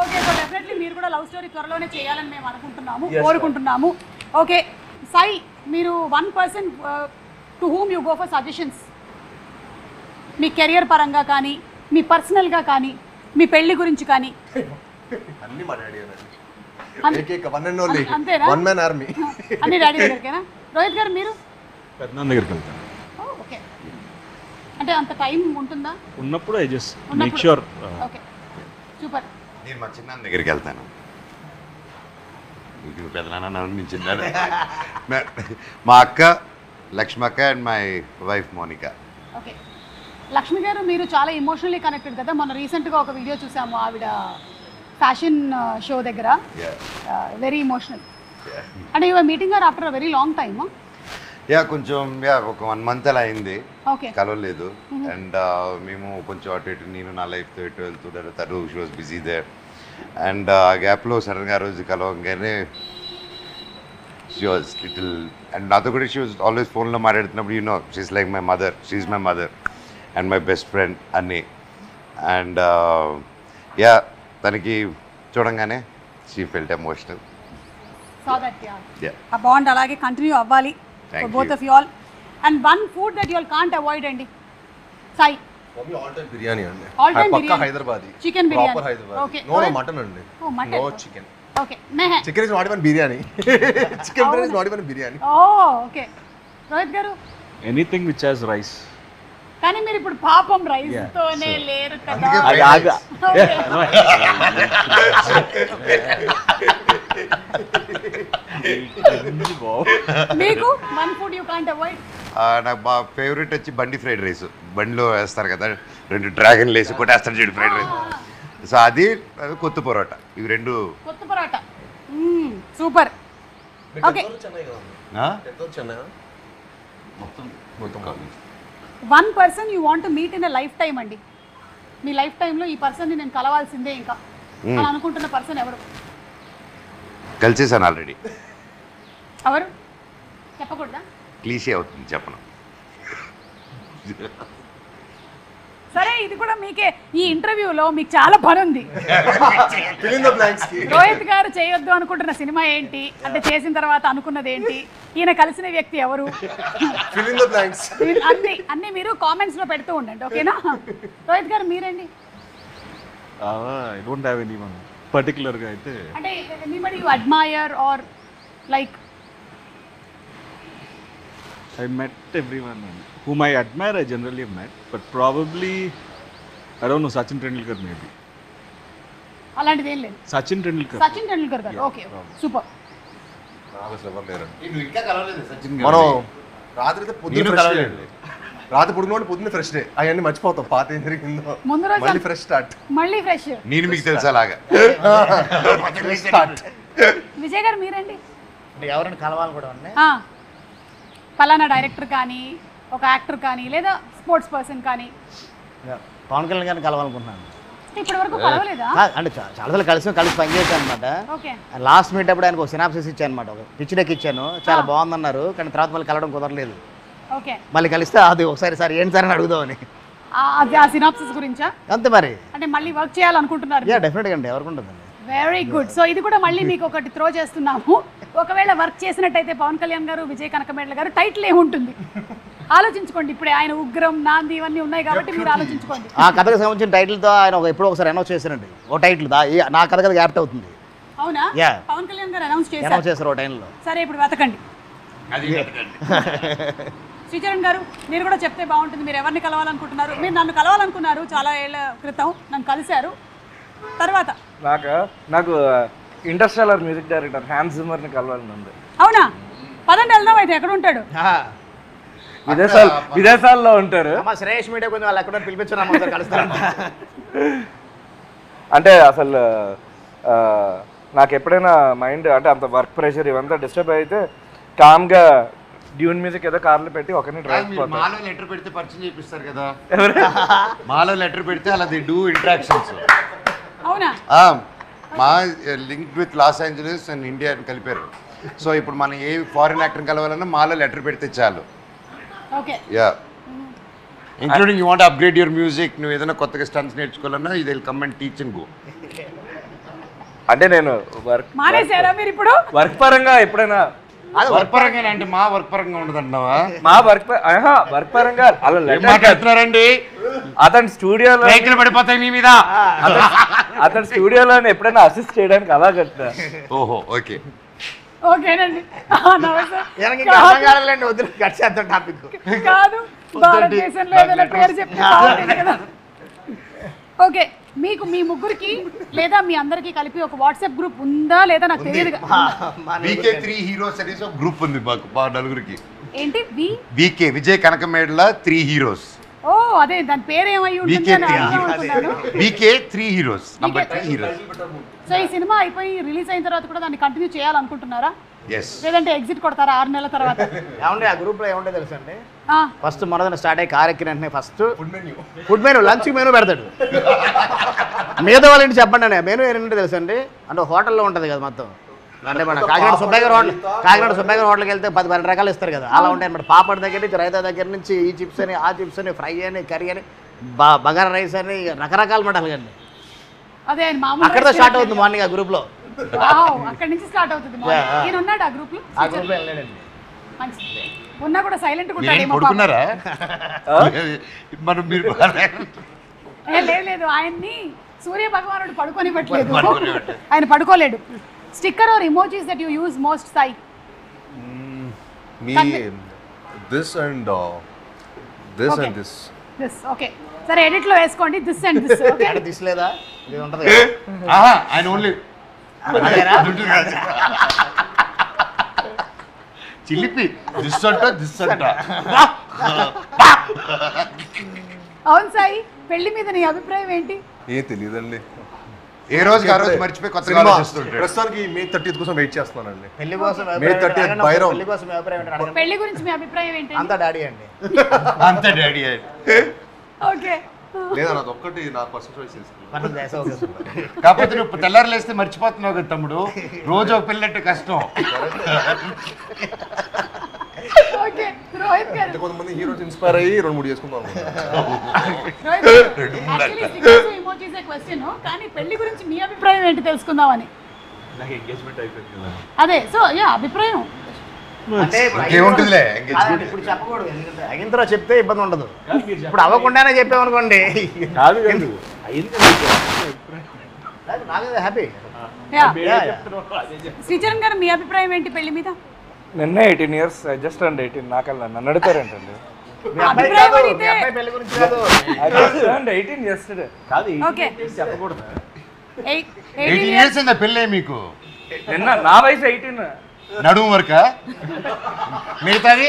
ఓకే. సో డెఫినెట్లీ మీరు కూడా లవ్ స్టోరీ త్వరలోనే చేయాలని మేము అనుకుంటున్నాము, కోరుకుంటున్నాము. ఓకే సాయి, మీరు 1% to whom you go for suggestions, me career పరంగా కానీ, మీ పర్సనల్గా కానీ, మీ పెళ్లి గురించి కానీ? అన్ని మా డాడీ అంతేనా? One man army. అన్ని డాడీ దగ్గరికేనా? రోహిత్ గారు మీరు? పెద్దనాన్న దగ్గరికి వెళ్తాను. ఓకే. అంటే అంత టైం ఉంటుందా? ఉన్నప్పుడు I just make sure. Okay, super. నేను మా చిన్నాన్న దగ్గరికి వెళ్తాను. ఇంక పెద్దనాన్న నుంచి మా అక్క లక్ష్మక్క and my wife Monica. Okay. Lakshmi గారు, మీరు చాలా ఎమోషనల్లీ కనెక్టెడ్ కదా. మొన్న రీసెంట్గా ఒక వీడియో చూసాము, ఆవిడ ఫ్యాషన్ షో దగ్గర. Very emotional. అంటే you are meeting her after a very long time. కొంచెం ఒక 1 month అలా అయింది, కలవలేదు. అండ్ మేము కొంచెం అటు ఇటు, నేను నా లైఫ్తో ఇటు వెళ్తుంటారు, తను she was busy there. And ఆ గ్యాప్లో సడన్గా ఆ రోజు కలవగానే షీ వాజ్ లిటిల్ అండ్ నాతో కూడా షీ వాజ్ ఆల్వేస్ ఫోన్లో మాట్లాడుతున్నప్పుడు you know she's like my mother, she's my mother and my best friend అన్నీ. అండ్ యా తనకి చూడంగానే షీ ఫెల్ట్ ఎమోషనల్. ఆ బాండ్ అలాగే కంటిన్యూ అవ్వాలి Thank both you. Of you all. And one food that you all can't avoid అండి Sai. All time biryani అండి, All time పక్కా biryani. Hyderabadi, chicken biryani. Proper Hyderabadi. Okay. No no mutton అండి, oh mutton. No chicken. Okay మెహే. Chicken is not even biryani. Chicken biryani is not even biryani. Oh okay. Rohit గారు anything which has rice. కానీ మీరు ఇప్పుడు పాపం రైస్ తోనే లేరు కదా. అది ఆగా Okay. మీకు one food you can't avoid. నాకు మా ఫేవరెట్ వచ్చి బండి ఫ్రైడ్ రైస్. బండిలో వేస్తారు కదా 2 డ్రాగన్లు వేసి కొట్టేస్తారు చూడు ఫ్రైడ్ రైస్. సో అది కొత్త పొరోటా, ఇవి 2. కొత్త పరోటా సూపర్. ఓకే. చెన్నై మొత్తం one person you want meet in a life time అండి. మీ లైఫ్ టైంలో ఈ పర్సన్ని నేను కలవాల్సిందే ఇంకా అని అనుకుంటున్న పర్సన్ ఎవరు? కలిసేసాను ఆల్రెడీ. ఎవరు చెప్పకూడదా? క్లీషే అవుతుంది చెప్పను. సరే ఇది కూడా మీకే. ఈ ఇంటర్వ్యూలో మీకు చాలా పని ఉంది. fill in the blanks కి. రోహిత్ గారు చేయొద్దు అనుకుంటున్న సినిమా ఏంటి, అంటే చేసిన తర్వాత అనుకున్నది ఏంటి, ఈయన కలిసిన వ్యక్తి ఎవరు, fill in the blanks. అన్ని మీరు కామెంట్స్ లో పెడుతూ ఉండండి ఓకేనా? రోహిత్ గారు మీరండి. I don't have any one పర్టికులర్గా అయితే. అంటే anybody you admire or like. I met everyone whom I admire. I generally have met, but probably I don't know, Sachin Tendulkar maybe. అలాంటిది ఏం లేదు. Sachin Tendulkar. సచిన్ టెండూల్కర్ గారు. Okay super. నాకు అసలు ఎవరు లేరండి. నువ్వు ఇంకా కలవలేదు సచిన్ మనం రాత్రి అయితే పొద్దున్న ఫ్రెష్ డే అండి. రాత్రి పొద్దున్న పొద్దున్న ఫ్రెష్ డే, అవన్నీ మర్చిపోతాం పాత ఏం జరిగిందో. ముందు రోజు మళ్ళీ ఫ్రెష్ స్టార్ట్. మళ్ళీ ఫ్రెష్. నేను మీకు తెలుసా అలాగా. స్టార్ట్. విజయ్ గారు మీరండి. ఎవరైనా కలవాలి కూడా ఉన్నాయి. పలానా డైరెక్టర్ కానీ, ఒక యాక్టర్ కానీ, లేదా స్పోర్ట్స్ పర్సన్ కానీ. పవన్ కళ్యాణ్ గారిని కలవాలనుకుంటున్నాను. ఇప్పటి వరకు కలవలేదా? అంటే చాలాసార్లు కలిసి పనిచేశాను అనమాట. ఓకే. లాస్ట్ మీట్ అప్పుడు ఆయనకు ఒక సినాప్సిస్ ఇచ్చాను అనమాట, ఒక పిచ్ డెక్ ఇచ్చాను, చాలా బాగుందన్నారు. కానీ తర్వాత మళ్ళీ కలవడం కుదరలేదు. ఓకే. మళ్ళీ కలిస్తే అది ఒకసారి సార్ ఏంటి సార్ అని అడుగుదామని. ఆ సినాప్సిస్ గురించా? అంతే మరి. అంటే మళ్ళీ వర్క్ చేయాలనుకుంటున్నారు? యా డెఫినెట్గా అండి, ఎవరికి ఉంటుందండి. Very good. సో ఇది కూడా మళ్ళీ మీకు ఒకటి త్రో చేస్తున్నాము. ఒకవేళ వర్క్ చేసినట్టయితే పవన్ కళ్యాణ్ గారు, విజయ్ కనకమేడల గారు, టైటిల్ ఏముంటుంది ఆలోచించుకోండి. ఇప్పుడే ఆయన ఉగ్రం, నాంది ఇవన్నీ ఉన్నాయి కాబట్టి మీరు ఆలోచించుకోండి. ఆ కథకు సంబంధించిన టైటిల్తో ఆయన ఎప్పుడో ఒకసారి అనౌన్స్ చేశారండి, ఓ టైటిల్ నా కథ కదా యాప్ట్ అవుతుంది. అవునా? Yeah. పవన్ కళ్యాణ్ గారు అనౌన్స్ చేశారు ఓ టైంలో. సరే ఇప్పుడు వెతకండి. శ్రీచరణ్ గారు మీరు కూడా చెప్తే బాగుంటుంది. మీరు ఎవరిని కలవాలనుకుంటున్నారు? మీరు నన్ను కలవాలనుకున్నారు చాలా ఏళ్ళ క్రితం, నన్ను కలిశారు. తర్వాత నాకు ఇంటర్స్టెల్లర్ మ్యూజిక్ డైరెక్టర్ హ్యాన్స్ జిమ్మర్ని కలవాలని ఉంది. అవునా? పదండి వెళ్దాం. అయితే ఎక్కడ ఉంటాడు? విదేశాల్లో ఉంటారు. శ్రేయస్ మీడియా కొంచెం వాళ్ళు ఎక్కడ పిలిపించారు కలుస్తారంట. అంటే అసలు నాకు ఎప్పుడైనా మైండ్ అంటే అంత వర్క్ ప్రెషర్ ఇవంతా డిస్టర్బ్ అయితే కామ్గా డ్యూన్ మ్యూజిక్ ఏదో కార్లో పెట్టి ఒకరిని డ్రైవ్. మాలో లెటర్ పెడితే పరిచయం చేపిస్తారు కదా. మాలో లెటర్ పెడితే అలా ది డూ ఇంటరాక్షన్స్. అవునా? మా link with loss Angeles and India అని కలిపారు. సో ఇప్పుడు మనం ఏ ఫారిన్ యాక్టర్ కలవాలన్నా మాలో లెటర్ పెడితే చాలు. Okay. Yeah including you want upgrade your music, నువ్వు ఏదైనా కొత్తగా స్టన్స్ నేర్చుకోవాలన్నా ఇది will come and teach and go. అంటే నేను మానేశారా మీరు ఇప్పుడు? వర్క్ పరంగా ఎప్పుడైనా వర్క్ పరంగా అంటే మా వర్క్ పరంగా ఉండదంటున్నావా? మా వర్క్ పరంగా అలా మాట్లాడుతున్నారండి. అతని స్టూడియోలో పడిపోతాయి మీ మీద. అతని స్టూడియోలో ఎప్పుడైనా అసిస్ట్ చేయడానికి అలా కట్టినా. ఓహో ఓకే ఓకేనండి. కాదు భారతదేశంలో ఏదైనా పేరు చెప్తే బాగుంటుంది కదా. ఓకే. మీకు మీ ముగ్గురికి లేదా మీ అందరికి కలిపి ఒక వాట్సాప్ గ్రూప్ ఉందా లేదా నాకు తెలియదు. VK3 హీరోస్ అనేసి ఒక గ్రూప్ ఉంది మాకు మా నలుగురికి. ఏంటి? VK Vijay Kanakamedala 3 heroes. Oh అదే దాని పేరు ఏమై ఉంటుంది అని అనుకున్నాను. VK3 heroes number 3 heroes. So ఈ సినిమా అయిపోయి రిలీజ్ అయిన తర్వాత కూడా దాన్ని కంటిన్యూ చేయాలనుకుంటున్నారా? yes లేదంటే ఎగ్జిట్ కొడతారా 6 నెలల తర్వాత? ఏమండి ఆ గ్రూప్లో ఏముంటే తెలుసు అండి, ఫస్ట్ మనదన స్టార్ట్ అయ్యి కారెక్కిన వెంటనే first food menu lunch menu పెడతాడు. మిగతా వాళ్ళంటే చెప్పండి అండి మెనూ ఏంటంటే తెలుసు అండి, అంటే హోటల్లో ఉంటుంది కదా మొత్తం అంటే మన కాకినాడ సుబ్బయ్య హోటల్కి వెళ్తే 10-12 రకాలు ఇస్తారు కదా, అలా ఉంటాయి అన్నమాట. పాపడ్ దగ్గర నుంచి, రైతా దగ్గర నుంచి, ఈ చిప్స్ అని, ఆ చిప్స్ అని, ఫ్రై అని, కర్రీ అని, బగారా రైస్ అని, రకరకాల మటలు కానీ అదే ఆయన మామూలు అక్కడితో స్టార్ట్ అవుతుంది మార్నింగ్ ఆ గ్రూప్లో. అక్కడి నుంచి స్టార్ట్ అవుతుంది. ఈయన ఉన్నాడు ఆ గ్రూప్లో? ఆ గ్రూప్లో వెళ్ళాడండి. మంచిది. ఉన్నా కూడా సైలెంట్ గా మీరేం ఉంటాడు. పడుకున్నారా? మనం మీరు లేదు, ఆయన్ని సూర్య భగవానుడు పడుకొని పెట్టలేదు, ఆయన పడుకోలేడు. Sticker are emojis that you use most, Sai? మీ దిస్ అండ్ దిస్. ఓకే, సరే ఎడిట్ లో వేసుకోండి దిస్ అండ్ దిస్. ఓకే, అంటే తీసలేదా ఇది ఉంటది ఆయన ఓన్లీ చిలిపి దిస్ అంట. అవును సాయి, పెళ్లి మీద నీ అభిప్రాయం ఏంటి? ఏం తెలియదండి, ఏ రోజుకి ఆ రోజు మర్చిపోయి కొత్తగా ఆలోచిస్తుంటాడు. ప్రస్తుతానికి May 30th కోసం వెయిట్ చేస్తున్నానండి. పెళ్లి కోసం May 30th బైరం. పెళ్లి కోసం అభిప్రాయం ఏంటి అడగండి. పెళ్లి గురించి మీ అభిప్రాయం ఏంటి? అంతా డాడీ అండి. అంతే డాడీ. ఓకే, లేదా నాది ఒక్కటి నా పర్సనల్ చాయిస్ చేసుకున్నాను. మనం చేసే ఓకే. కాకపోతే నువ్వు తెల్లారు లేస్తే మర్చిపోతున్నావు కదా తమ్ముడు, రోజు ఒక పెళ్ళంటే కష్టం. ఓకే, రోహిత్ గారు. అంటే కొంతమంది హీరోస్ ఇన్స్పైర్ అయ్యి 2-3 చేసుకుందాం. యాక్చువల్లీ స్టిక్కర్స్ ఇమోజీస్ ఏ క్వశ్చన్, కానీ పెళ్లి గురించి మీ అభిప్రాయం ఏంటి తెలుసుకుందామని. నాకు ఎంగేజ్మెంట్ అయిపోయింది కదా. అదే, సో యా అభిప్రాయం. అంటే ఏముంటుందిలే కాదండి, ఇప్పుడు చెప్పకూడదు, ఎందుకంటే అయిన తర్వాత చెప్తే ఇబ్బంది ఉండదు. ఇప్పుడు అవ్వకుండానే చెప్పామనుకోండి కాదు అయింది నాకైతే హ్యాపీ. శ్రీచరణ్ గారు మీ అభిప్రాయం ఏంటి పెళ్లి మీద? నిన్న 18 years, జస్ట్ అండ్ 18. నాకల్లా నన్ను అడుగుతారేంటండి? మీ అబ్బాయి కాదు, మీ అబ్బాయి పెళ్లి గురించి కాదు. 18 yesterday. కాదు ఓకే, చెప్పకూడదు. 18 years అయిందా పెళ్ళే మీకు? నిన్న నా వయసు 18. నడుము వరక మిగతాది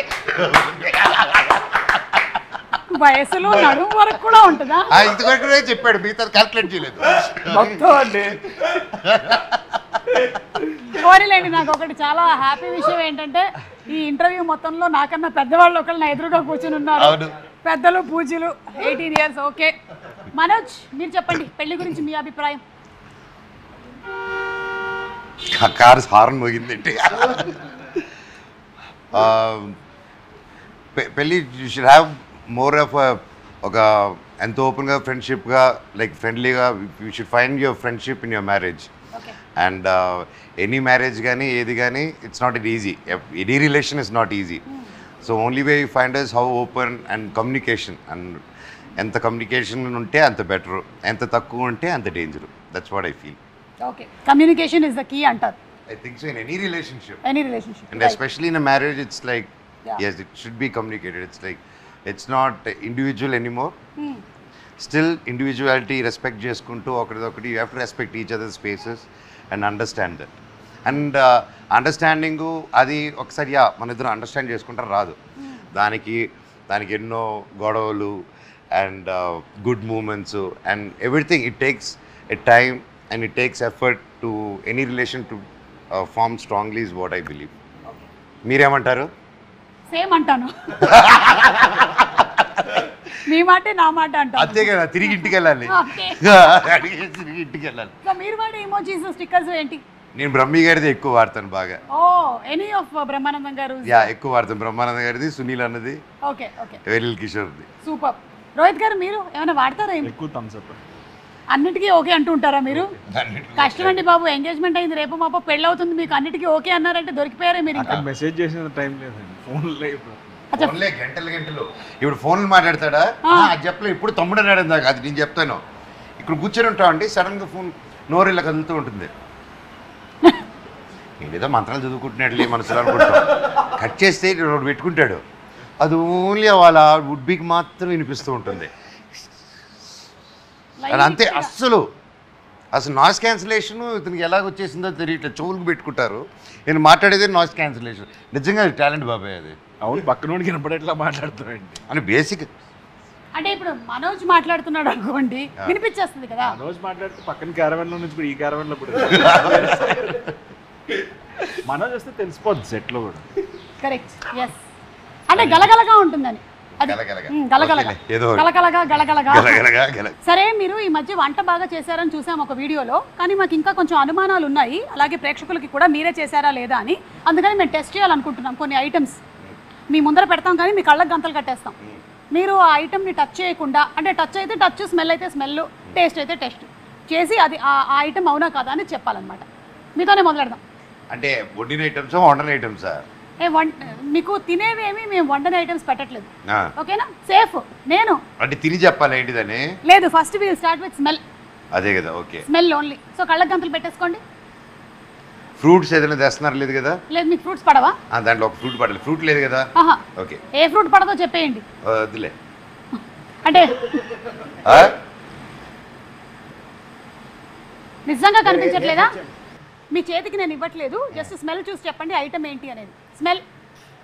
వయసులో నడుము వరకు కూడా ఉంటుందా? ఇంతవరకు చెప్పాడు, మిగతాది క్యాల్కులేట్ చేయలేదు. మొత్తం అండి. కోరిలేండి. నాకు ఒకటి చాలా హ్యాపీ విషయం ఏంటంటే ఈ ఇంటర్వ్యూ మొత్తంలో నాకన్నా పెద్దవాళ్ళు ఒకళ్ళు నా ఎదురుగా కూర్చుని ఉన్నారు. పెద్దలు పూజలు. 18 years. ఓకే, మనోజ్ మీరు చెప్పండి పెళ్లి గురించి మీ అభిప్రాయం. కారు హార్న్ మోగిందంటే పెళ్ళి you should have more of ఒక ఎంత ఓపెన్గా ఫ్రెండ్షిప్గా, లైక్ ఫ్రెండ్లీగా. You should find your friendship in your marriage. And any marriage కానీ ఏది కానీ it's not easy. Any relation is not easy. So only way you find is how open and communication. And ఎంత communication ఉంటే అంత better, ఎంత తక్కువ ఉంటే అంత danger. That's what I feel. Okay, communication is the key అంటారు. I think so in any relationship. Any relationship. And especially in a marriage, it's like, yes, it should be communicated. It's like, it's not individual anymore. Still, individuality, respect చేసుకుంటూ ఒకరిదొకటి, you have to respect each other's spaces and understand that. And understanding అది ఒకసారి మన ఇద్దరు understand చేసుకుంటారు రాదు. దానికి ఎన్నో గొడవలు and good moments and everything. It takes a time and it takes effort to any relation to form strongly is what I believe. మీరేమంటారు? సేమ్ అంటాను. మీ మాటే నా మాట అంటాను. అంతే కదా, తిరిగి ఇంటికి వెళ్ళాలి. Okay. తిరిగి ఇంటికి వెళ్ళాలి. సో మీరు వాడే ఇమోజీస్ స్టిక్కర్స్ ఏంటి? నేను బ్రహ్మి గారిది ఎక్కువ వాడతాను బాగా. ఓ, ఎనీ ఆఫ్ బ్రహ్మానందం గారు? ఎక్కువ వాడతాను. బ్రహ్మానంద గారిది, సునీల్ అన్నది, ఓకే ఓకే, వెలిల్ కిషోర్ది. సూపర్. రోహిత్ గారు మీరు ఏమైనా వాడతారా? ఎక్కువ థమ్స్ అప్. అన్నిటికీ ఓకే అంటూ ఉంటారా మీరు? కష్టం అండి బాబు, ఎంగేజ్మెంట్ అయింది, రేపు మాపో పెళ్ళి అవుతుంది, మీకు అన్నిటికీ ఓకే అన్నారంటే దొరికిపోయారే మీరు. ఇంకా మెసేజ్ చేసిన టైం లేదండి, ఫోన్లో ఫోన్లే గంటలు. ఇప్పుడు ఫోన్లు మాట్లాడతాడా? అది చెప్పలే. ఇప్పుడు తమ్ముడు అన్నాడు ఇందాక, అది నేను చెప్తాను. ఇక్కడ కూర్చొని ఉంటాం అండి, సడన్గా ఫోన్ నోరు ఇలా కదులుతూ ఉంటుంది. ఏదో మంత్రాలు చదువుకుంటున్నాడులే మనసులో అనుకుంటాం. కట్ చేస్తే పెట్టుకుంటాడు. అది ఓన్లీ వాళ్ళ వుడ్బీకి మాత్రం వినిపిస్తూ ఉంటుంది. అది అంతే. అసలు నాయిస్ క్యాన్సిలేషన్ ఇతనికి ఎలాగ వచ్చేసిందో తెలియట్లేదు. చెవులకు పెట్టుకుంటారు. నేను మాట్లాడేది నాయిస్ క్యాన్సిలేషన్. నిజంగా అది టాలెంట్ బాబాయ్ అది. అవును, పక్కనోడికి వినపడేట్లా మాట్లాడుతున్నాయండి అని బేసిక్. అంటే ఇప్పుడు మనోజ్ మాట్లాడుతున్నాడు అనుకోండి, వినిపించేస్తుంది కదా. మనోజ్ మాట్లాడితే పక్కన క్యారవెన్లో నుంచి ఇప్పుడు ఈ క్యారవెన్లో ఇప్పుడు మనోజ్ వస్తే తెలిసిపోద్ది సెట్లో కూడా. Correct, yes. అంటే గలగలగా ఉంటుందని. అది గలగలగా. గలగలగా ఓకేలే, ఏదో గలగలగా గలగలగా గలగలగా గల సరే, మీరు ఈ మధ్య వంట బాగా చేశారని చూసాం ఒక వీడియోలో, కానీ మాకు ఇంకా కొంచెం అనుమానాలు ఉన్నాయి, అలాగే ప్రేక్షకులకి కూడా మీరే చేశారా లేదా అని. అందుకని మేము టెస్ట్ చేయాలనుకుంటున్నాం కొన్ని ఐటమ్స్. మీ ముందర పెడతాం కానీ మీ కళ్ళకి గంతలు కట్టేస్తాం. మీరు ఆ ఐటమ్ని టచ్ చేయకుండా, అంటే టచ్ అయితే టచ్, స్మెల్ అయితే స్మెల్, టేస్ట్ అయితే టేస్ట్ చేసి అది ఆ ఐటమ్ అవునా కాదా అని చెప్పాలన్నమాట. మీతోనే మొదలెడదాం. అంటే వండిన ఐటమ్స్ వండని ఐటమ్సా? మీకు తినేవేమి మేము వండని ఐటమ్స్ పెట్టట్లేదు, ఓకేనా? సేఫ్. నేను అంటే తిని చెప్పాలి ఏంటిదని? లేదు, first will start with smell. అదే కదా, ఓకే. Smell only. సో కళ్ళకి గంతలు పెట్టేసుకోండి. ఫ్రూట్స్ ఏదైనా తెస్తున్నారు లేదు కదా? లేదు, మీకు ఫ్రూట్స్ పడవా? దాంట్లో ఒక ఫ్రూట్ పడాలి. ఫ్రూట్ లేదు కదా? ఆహా, ఓకే. ఏ ఫ్రూట్ పడదో చెప్పేయండి. వద్దులే. అంటే నిజంగా కనిపించట్లేదా? మీ చేతికి నేను ఇవ్వట్లేదు, జస్ట్ స్మెల్ చూసి చెప్పండి ఐటమ్ ఏంటి అనేది. స్మెల్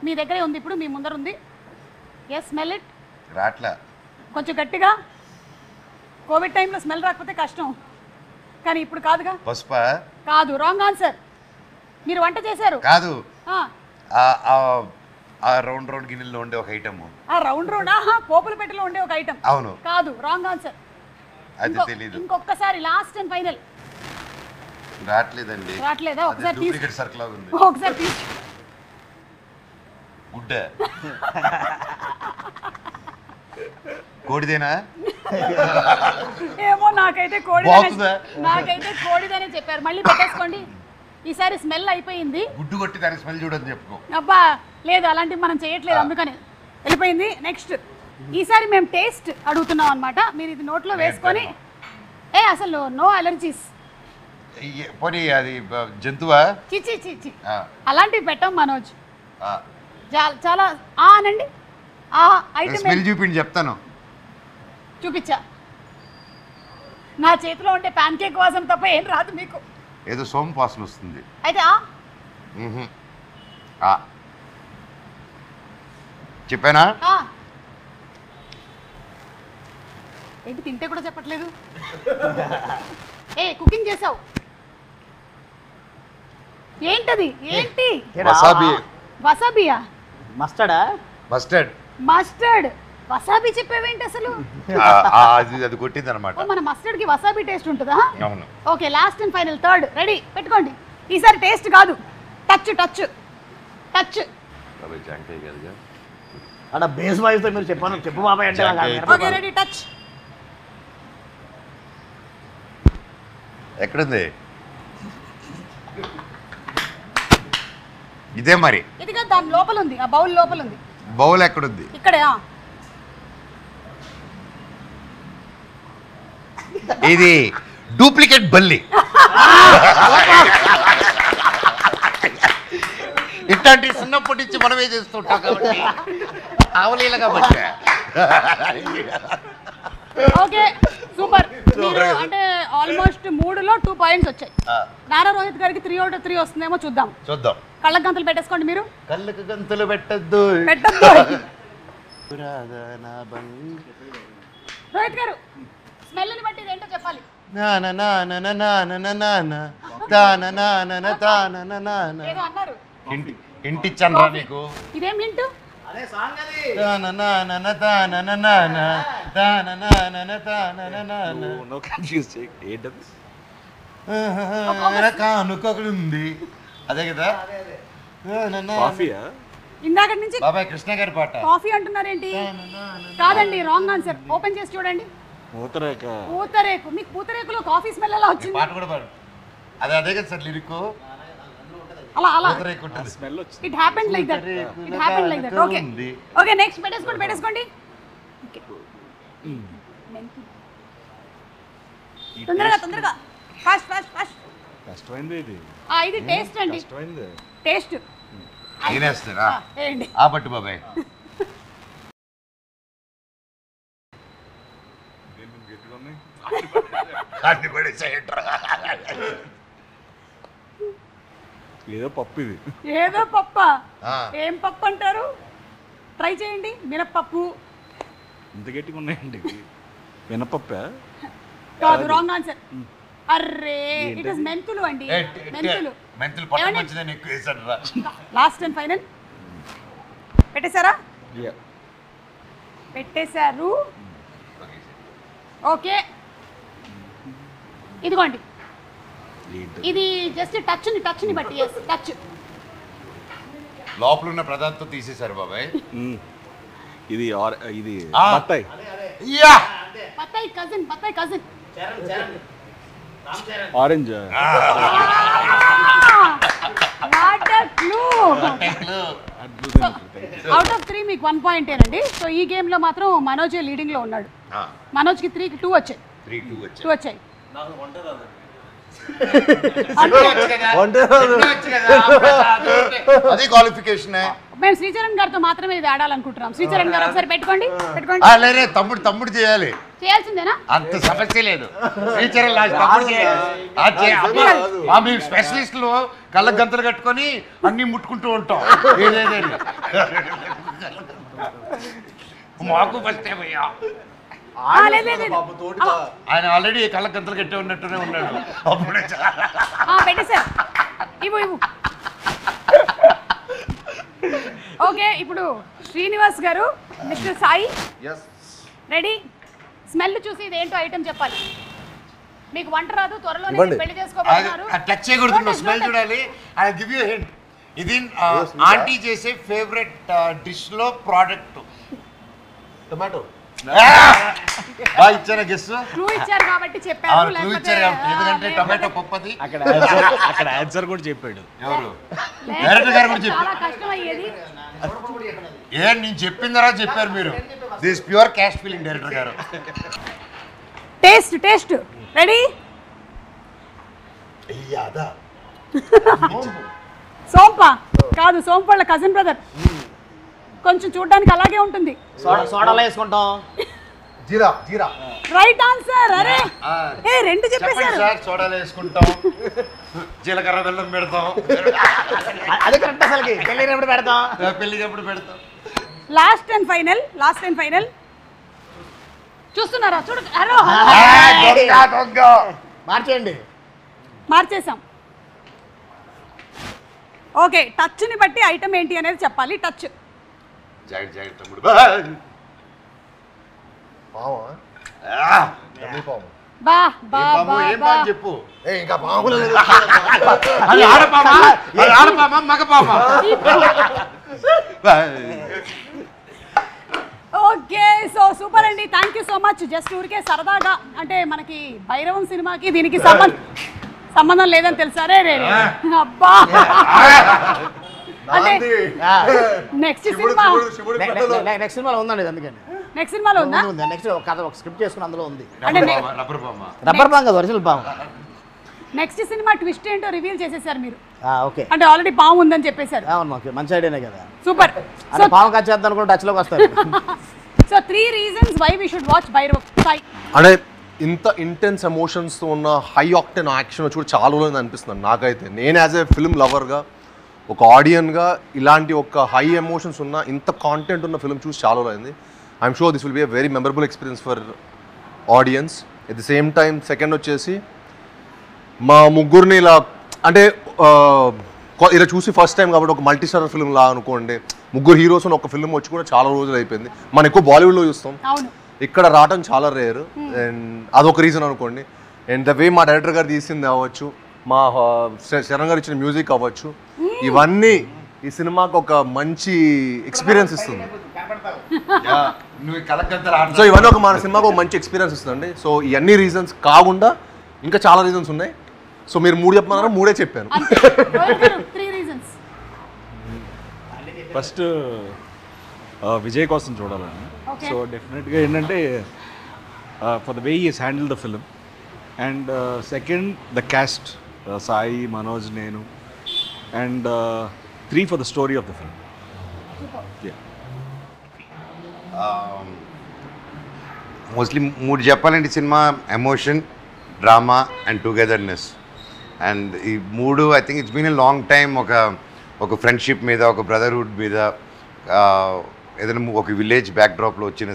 మీ దగ్గరే ఉంది, ఇప్పుడు మీ ముందర ఉంది. Yes, smell it. రాట్లా. కొంచెం గట్టిగా. కోవిడ్ టైంలో స్మెల్ రాకపోతే కష్టం, కానీ ఇప్పుడు కాదుగా. పసుపా? కాదు, రాంగ్ ఆన్సర్. మీరు వంట చేశారు కాదు. ఆ రౌండ్ రౌండ్ గిన్నెల్లో ఉండే ఒక ఐటమ్. ఆ రౌండ్ రౌండ్ పోపుల పెట్టెలో ఉండే ఒక ఐటమ్. అవును. కాదు, రాంగ్ ఆన్సర్. అది తెలీదు. ఇంకొకసారి లాస్ట్ అండ్ ఫైనల్. రాట్లేదండి. రాట్లేదా? ఒకసారి తీసి, డూప్లికేట్ సర్కిల్ లాగా ఉంది. ఒకసారి తీసి. గుడ్డ. కోడిదేనా? ఏమో, నాకైతే బాగుందా? నాకైతే కోడిదనే చెప్పారు. మళ్ళీ పెట్టేసుకోండి. ఈసారి స్మెల్ అయిపోయింది. గుడ్డు కొట్టి దానికి స్మెల్ చూడని చెప్పుకో. అబ్బా లేదు, అలాంటివి మనం చేయట్లేదు, అందుకని వెళ్ళిపోయింది. నెక్స్ట్, ఈసారి మేము టేస్ట్ అడుగుతున్నాం అనమాట. మీరు ఇది నోట్లో వేసుకొని, అసలు నో అలర్జీస్. పోనీ అది జంతువా? చిచి చిచి, అలాంటివి పెట్టాం మనోజ్. చాలా అనండి. ఆ ఐటమ్ స్మెల్ చూపిండి చెప్తాను. చూపించా. నా చేతిలో ఉంటే ప్యాన్ కేక్ వాసన తప్ప ఏం రాదు మీకు. ఏదో సోంపు వాసన వస్తుంది. అయితే చెప్పానా? ఏంటి తింటే కూడా చెప్పట్లేదు? కుకింగ్ చేసావు ఏంటది? ఏంటి? వసాబి. వసాబియా? మస్టర్డా? మస్టర్డ్. మస్టర్డ్. వసాబి చెప్పేవేంటి అసలు? అది కొట్టింది అనమాట. మన మస్టర్డ్ కి వసాబి టేస్ట్ ఉంటుందా? అవును. Okay, last and final third. Ready, పెట్టుకోండి. ఈసారి టేస్ట్ కాదు, టచ్ టచ్ టచ్. అక్కడ బేస్ వాయిస్తో మీరు చెప్పు బాబాయ్ అంటే. Okay, ready, touch. ఎక్కడుంది? ఇదే మరి. ఇదిగా దాని లోపల ఉంది, ఆ బౌల్ లోపల ఉంది. బౌల్ ఎక్కడుంది? ఇక్కడే. ఇది డూప్లికేట్ బల్లి. ఇట్లాంటి చిన్నప్పటి నుంచి మనమే చేస్తుంటాం కాబట్టి ఆవలీలగా పట్టా. Okay, super. మీరు అంటే ఆల్మోస్ట్ 3లో 2 పాయింట్స్ వచ్చాయి. నారా రోహిత్ గారికి 3 out of 3 వస్తుందేమో చూద్దాం. కళ్ళకి గంతలు పెట్టేసుకోండి. మీరు కళ్ళకి గంతలు పెట్టద్దు. రోహిత్ గారు, స్మెల్ని బట్టి ఇదేంటో చెప్పాలి. ఏదో అన్నారు. ఇంటిచ్చనరా నీకు? ఇదేం హింటు? ఉంది అదే కదా. ఇందాక నుంచి బాబాయ్ కృష్ణ గారి పాట. కాఫీ అంటున్నారేంటి? కాదండి, రాంగ్ ఆన్సర్. ఓపెన్ చేసి చూడండి. పూతరేకు. మీకు పూతరేకులో కాఫీ స్మెల్ ఎలా వచ్చింది? పాట కూడా పాడు. అదే కదా సార్ లిరిక్. అలా smell it happened like that. Okay okay, next పెట్టేసుకోండి. తొందరగా ఫాస్ట్. కష్టమైంది ఇది. ఇది టేస్ట్ అండి. టేస్ట్ తినేస్తారా? ఏంటి? ఆ పట్టు బాబాయ్. ఏదో పప్పు ఇది. ఏదో పప్పా? ఏం పప్పు అంటారు? ట్రై చేయండి. మినప్పప్పు. ఇంత గట్టిగా ఉన్నాయండి. మినపప్పా? కాదు, రాంగ్ ఆన్సర్. అర్రే, ఇట్ ఇస్ మెంతులు అండి. మెంతులు పట్టు మంచిదని ఎక్కువ వేసాడు రా. లాస్ట్ అండ్ ఫైనల్ పెట్టేశారా? పెట్టేశారు. ఓకే, ఇదిగోండి, ఇది జస్ట్ టచ్ని బట్టి. టచ్ లోపల ఉన్న పదార్థం తీసేశారు బాబాయ్. ఇది బత్తాయి. బత్తాయి cousin orange. What a clue. Out of 3 మీకు 1 పాయింటేనండి. సో ఈ గేమ్లో మాత్రం మనోజ్ లీడింగ్లో ఉన్నాడు. మనోజ్కి 3కి 2 వచ్చాయి. 2 వచ్చాయి. అది క్వాలిఫికేషన్. మేము శ్రీచరణ్ గారితో మాత్రమే ఇది ఆడాలనుకుంటున్నాం. శ్రీచరణ్ గారు ఒకసారి పెట్టుకోండి. లేరే తమ్ముడు చేయాలి. చేయాల్సిందేనా? అంత సమస్య లేదు. మేము స్పెషలిస్టులు కళ్ళ గంతలు కట్టుకొని అన్ని ముట్టుకుంటూ ఉంటాం. మాకు ఫస్ట్ ఏమయ్యా, ఆయన ఆల్రెడీ కళ్ళ గంతలు కట్టే ఉన్నట్టునే ఉన్నాడు. అప్పుడే పెట్టేశారు. ఇవ్వు. ఓకే, ఇప్పుడు శ్రీనివాస్ గారు, మిస్టర్ సాయి రెడీ. స్మెల్ చూసి ఇది ఏంటో ఐటమ్ చెప్పాలి. మీకు వంట రాదు, త్వరలో పెళ్లి చేసుకోబోతున్నారు. టచ్ చేయకూడదు, స్మెల్ చూడాలి. I give you hint. ఇది ఆంటీ చేసే ఫేవరెట్ డిష్ లో ప్రోడక్ట్. టొమాటో. ఇచ్చారా గెస్? క్లూ ఇచ్చారు కాబట్టి చెప్పారు. ఎందుకంటే టొమాటో పప్పది. అక్కడ ఆన్సర్ కూడా చెప్పాడు. ఎవరు? డైరెక్టర్ గారు కూడా చెప్పారు. చాలా కష్టం అయ్యేది. నేను చెప్పిన తర్వాత చెప్పారు మీరు. This pure cast feeling director గారు. Taste ready. సోంప కాదు, సోంపళ్ళ కజిన్ బ్రదర్. కొంచెం చూడడానికి అలాగే ఉంటుంది. సోడాలో వేసుకుంటాం. జీరా. Right answer. అరే రెండు చెప్పేశారు. సార్ సోడాలు వేసుకుంటాం, జీలకర్ర బెల్లం పెడతాం. అదే కరెక్ట్. అసలుకి పెళ్ళినప్పుడు పెడతాం. పెళ్ళినప్పుడు పెడతాం. లాస్ట్ అండ్ ఫైనల్ చూస్తున్నారా? చూడు. హలో, మార్చేసాం. ఓకే, టచ్ని బట్టి ఐటమ్ ఏంటి అనేది చెప్పాలి. టచ్. జాగ్రత్త తమ్ముడు. చెప్పు. ఇంకా పాములు. ఆడపామా మగపామా? ఓకే, సో సూపర్ అండి. Thank you so much. Just ఊరికే సరదాగా, అంటే మనకి భైరవం సినిమాకి దీనికి సంబంధం లేదని తెలుసా? రే అబ్బా. అంటే నెక్స్ట్ సినిమాలో ఉందండి. అందుకని నెక్స్ట్ సినిమాలో ఉందా? నెక్స్ట్ కథ ఒక స్క్రిప్ట్ చేసుకుని అందులో ఉంది. రబ్బర్ పాము కదా, ఒరిజినల్ పాము. నెక్స్ట్ సినిమా ట్విస్ట్ ఏంటో రివీల్ చేసేసారు మీరు. ఓకే, అంటే ఆల్రెడీ పాము ఉందని చెప్పేశారు. మంచి ఐడియానే కదా. సూపర్. సో పాము కాచేద్దాం అనుకుంటే టచ్ లోకి వస్తారు. So 3 reasons why we should watch Bhairavam. అంటే ఇంత ఇంటెన్స్ ఎమోషన్స్తో ఉన్న హై ఆక్టెన్ యాక్షన్ చూడ చాలా రోజులు అనిపిస్తుంది నాకైతే. నేను యాజ్ ఏ ఫిల్మ్ లవర్గా, ఒక ఆడియన్గా ఇలాంటి ఒక హై ఎమోషన్స్ ఉన్న ఇంత కాంటెంట్ ఉన్న ఫిల్మ్ చూసి చాలా రోజులు అయింది. I'm sure this will be a very memorable experience for audience. At the same time second వచ్చేసి మా ముగ్గురిని ఇలా, అంటే ఇలా చూసి ఫస్ట్ టైం కాబట్టి ఒక మల్టీ స్టారర్ ఫిల్మ్ లా అనుకోండి. ముగ్గురు హీరోస్ ఒక ఫిల్మ్ వచ్చి కూడా చాలా రోజులు అయిపోయింది. మనం ఎక్కువ బాలీవుడ్లో చూస్తాం, ఇక్కడ రావడం చాలా రేర్. అండ్ అదొక రీజన్ అనుకోండి. అండ్ ద వే మా డైరెక్టర్ గారు తీసింది అవ్వచ్చు, మా శరణ్ గారు ఇచ్చిన మ్యూజిక్ అవ్వచ్చు, ఇవన్నీ ఈ సినిమాకి ఒక మంచి ఎక్స్పీరియన్స్ ఇస్తుంది. సో ఇవన్నీ ఒక మన సినిమాకి ఒక మంచి ఎక్స్పీరియన్స్ ఇస్తుందండి. సో ఇవన్నీ రీజన్స్ కాకుండా ఇంకా చాలా రీజన్స్ ఉన్నాయి. సో మీరు 3 చెప్పమన్నారు, 3 చెప్పాను. ఫస్ట్ విజయ్ కోసం చూడాలని. సో డెఫినెట్గా ఏంటంటే for the way is handle the film. And second the cast, Sai, Manoj, నేను. And 3 for the story of the film. Mostly 3 చెప్పాలంటే cinema emotion, drama and togetherness. And ఈ 3 I think it's been a long time. ఒక friendship మీద, ఒక brotherhood మీద, ఏదైనా ఒక village బ్యాక్డ్రాప్లో వచ్చిన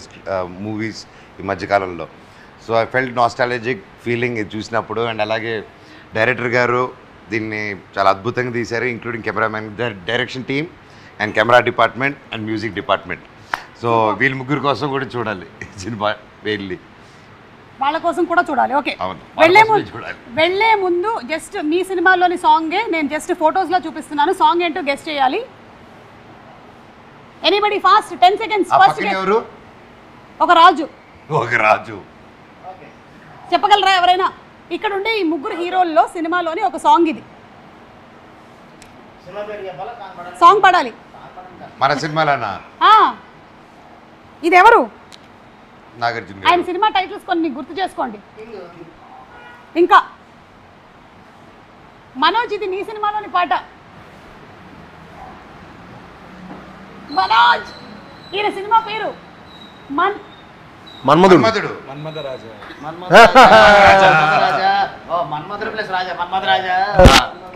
మూవీస్ ఈ మధ్యకాలంలో. So I felt nostalgic feeling ఇది చూసినప్పుడు. అండ్ అలాగే డైరెక్టర్ గారు దీన్ని చాలా అద్భుతంగా తీశారు, including cameraman, direction team and camera department and music department. So వీళ్ళ ముగ్గురు కోసం కూడా చూడాలి సినిమా వెళ్ళి. వాళ్ళ కోసం కూడా చూడాలి. ఓకే, అవును, వెళ్ళే ముందు జస్ట్ మీ సినిమాలోని సాంగే నేను జస్ట్ ఫొటోస్లో చూపిస్తున్నాను. సాంగ్ ఏంటో గెస్ట్ చేయాలి. Anybody fast, 10 seconds. ఫస్ట్ ఎవరు? ఒక రాజు. చెప్పగలరా ఎవరైనా? ఇక్కడ ఉండే ఈ ముగ్గురు హీరోల్లో సినిమాలోని ఒక సాంగ్ ఇది. సాంగ్ పాడాలి మన సినిమాలోనా? ఇది ఎవరు? నాగార్జున. ఆయన సినిమా టైటిల్స్ కొన్ని గుర్తు చేసుకోండి. ఇంకా మనోజ్, ఇది నీ సినిమాలోని పాట. మనోజ్, ఈయన సినిమా పేరు మన్మధుడు.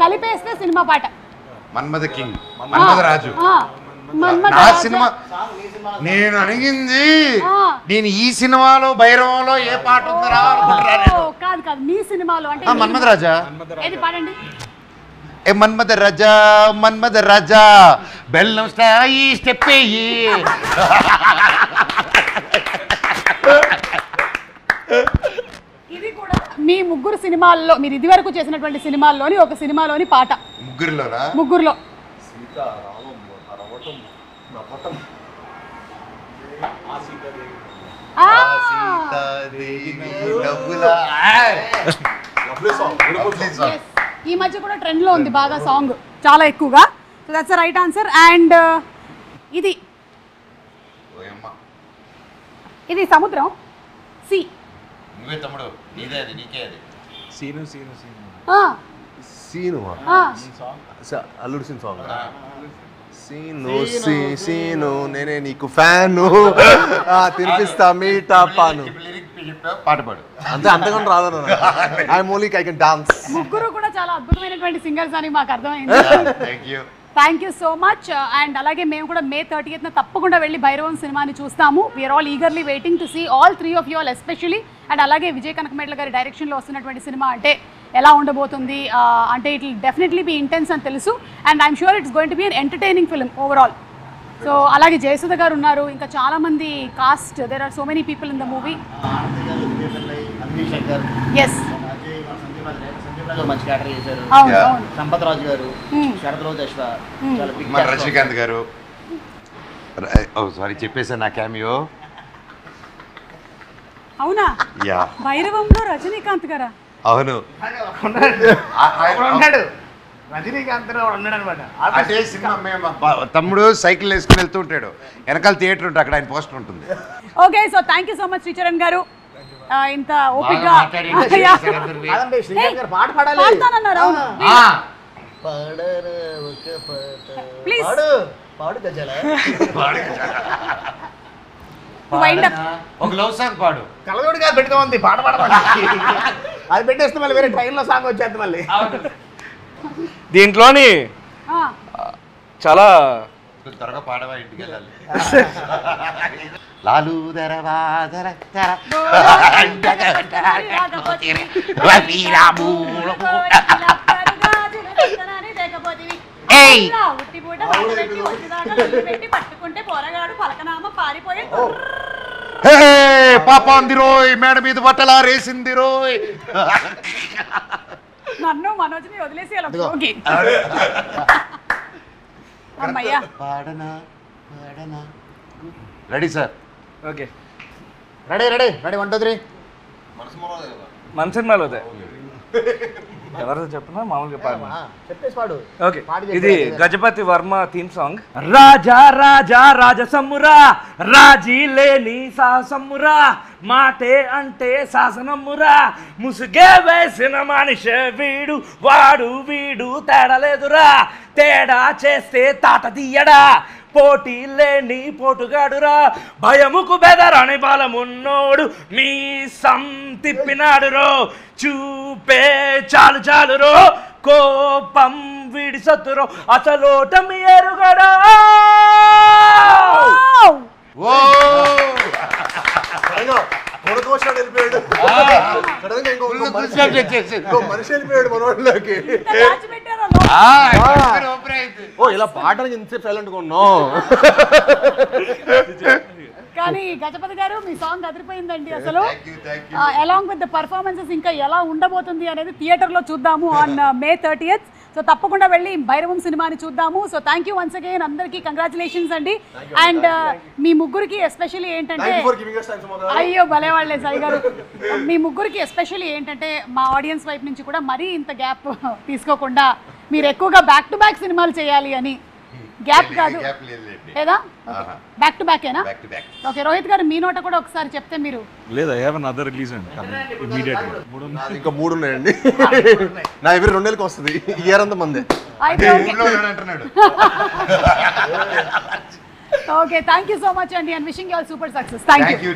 కలిపేస్తే సినిమా పాట మన్మథ కింగ్, మన్మథ రాజు. నా సినిమా నేను అడిగింది, నేను ఈ సినిమాలో భైరవంలో ఏ పాట ఉందరా? కాదు కాదు, మీ సినిమాలో అంటే మన్మథ రాజా. ఏది పాడండి. ఏ మన్మథ రాజా, మన్మథ రాజా, బెల్లం స్టాయి స్టెప్ అయ్యి. ఇది కూడా మీ ముగ్గురు సినిమాల్లో, మీరు ఇదివరకు చేసినటువంటి సినిమాల్లోని ఒక సినిమాలోని పాట. ముగ్గురులో ఈ మధ్య కూడా ట్రెండ్ లో ఉంది బాగా సాంగ్, చాలా ఎక్కువగా. So that's right answer. And ఇది సముద్రం, సి. నువ్వే తమ్ముడు, నీదే అది, నీకే అది. అల్లుడు సీన్ సాంగ్. సీను నేనే నీకు ఫ్యాను, తినిపిస్తా మీటా పాను. పాట పాడు. అంతకన్నా రాదు. I can dance. ముగ్గురు కూడా చాలా అద్భుతమైనటువంటి సింగర్స్ అని మాకు అర్థమైంది. Thank you so much. And అలాగే మేము కూడా May 30th తప్పకుండా వెళ్ళి భైరవం సినిమాని చూస్తాము. We're all eagerly waiting to see all 3 of you all especially. And అలాగే విజయ్ కనకమేడల గారి డైరెక్షన్లో వస్తున్నటువంటి సినిమా అంటే ఎలా ఉండబోతుంది అంటే it will definitely be intense అని తెలుసు. And I'm sure it's going to be an entertaining film overall. So అలాగే జయసుధ గారు ఉన్నారు, ఇంకా చాలా మంది cast, there are so many people in the movie. Yes, మంచి క్యారెక్టర్ చేశారు. సంపత్ రాజు గారు, శరత్ రోజు అశ్వ, రజనీకాంత్ గారు. సారీ చెప్పేసా నా క్యామియో. అవునా? భైరవంలో రజనీకాంత్ గారా? అవును, రజనీకాంత్ ఉన్నాడు అనమాట. అదే సినిమా. మేము తమ్ముడు సైకిల్ వేసుకుని వెళ్తూ ఉంటాడు, వెనకాల థియేటర్ ఉంటుంది, అక్కడ ఆయన పోస్టర్ ఉంటుంది. Okay, so thank you so much Sricharan గారు. ఇంత ఓపిక పాట పాడాలి. ప్లీజ్ పాడు గజల. ఒక లవ్ సాంగ్ పాడు. కలదోడిగా పెట్టుకోమంది పాట పాడమండి. అది పెట్టేస్తే మళ్ళీ వేరే ట్రైన్లో సాంగ్ వచ్చేది మళ్ళీ. దీంట్లోని చాలా త్వరగా పాడవా, ఇంటికి వెళ్ళాలి. లాలు దరవా దర దర పాప అంది రోయ్, మేడ మీద బట్టలా రేసింది రోయ్. నన్ను మనోజ్ని వదిలేసి పాడనా పాడనా. Ready sir? Okay, ready 1 2 3. మన సినిమాలో ఎవరు చెప్పినా మామూలుగా పాడు. చెప్పేసి పాడు. ఓకే, ఇది గజపతి వర్మ థీమ్ సాంగ్. రాజా రాజా రాజసమ్మురా, రాజీ లేని సాహసమ్మురా, మాటే అంటే శాసనమ్మురా, ముసుగే వేసిన మనిషే వీడు, వాడు వీడు తేడలేదురా, తేడా చేస్తే తాట తీయడా, పోటీ లేని పోటుగాడురా, భయముకు బెదరని బలమున్నోడు, మీ తిప్పినాడు రో, చూపే చాలు చాలు రో, కోపం వీడి సత్తురో, అసలోటమి ఎరుగడా. మనిషి వెళ్ళిపోయాడు మనోళ్ళకి. ఇలా పాటకి ఇంతసేపు సైలెంట్గా ఉన్నాం. కానీ గజపతి గారు మీ సాంగ్ అదిరిపోయిందండి అసలు. Thank you. Along with the performances ఇంకా ఎలా ఉండబోతుంది అనేది థియేటర్లో చూద్దాము ఆన్ May 30th. సో తప్పకుండా వెళ్ళి భైరవం సినిమాని చూద్దాము. So thank you once again, అందరికీ కంగ్రాచులేషన్స్ అండి. అండ్ మీ ముగ్గురికి ఎస్పెషల్లీ ఏంటంటే, అయ్యో భలే వాళ్ళే సాయి గారు, మీ ముగ్గురికి ఎస్పెషల్లీ ఏంటంటే మా ఆడియన్స్ వైపు నుంచి కూడా మరీ ఇంత గ్యాప్ తీసుకోకుండా మీరు ఎక్కువగా బ్యాక్ టు బ్యాక్ సినిమాలు చేయాలి అని. గ్యాప్ కాదు లేదా, బ్యాక్ టు బ్యాకేనా? ఓకే, రోహిత్ గారు మీ నోట కూడా ఒకసారి చెప్తే మీరు. లేదు, ఐ హావ్ అనదర్ రిలీజ్ అండి ఇమీడియట్లీ. ఇంకా 3 ఉన్నాయండి. నా ఎవరి 2 నెలలకు వస్తుంది, ఇయర్ అంతా మందే. అయితే అంటున్నాడు. Okay, thank you so much అండి, and wishing you all super success. Thank you.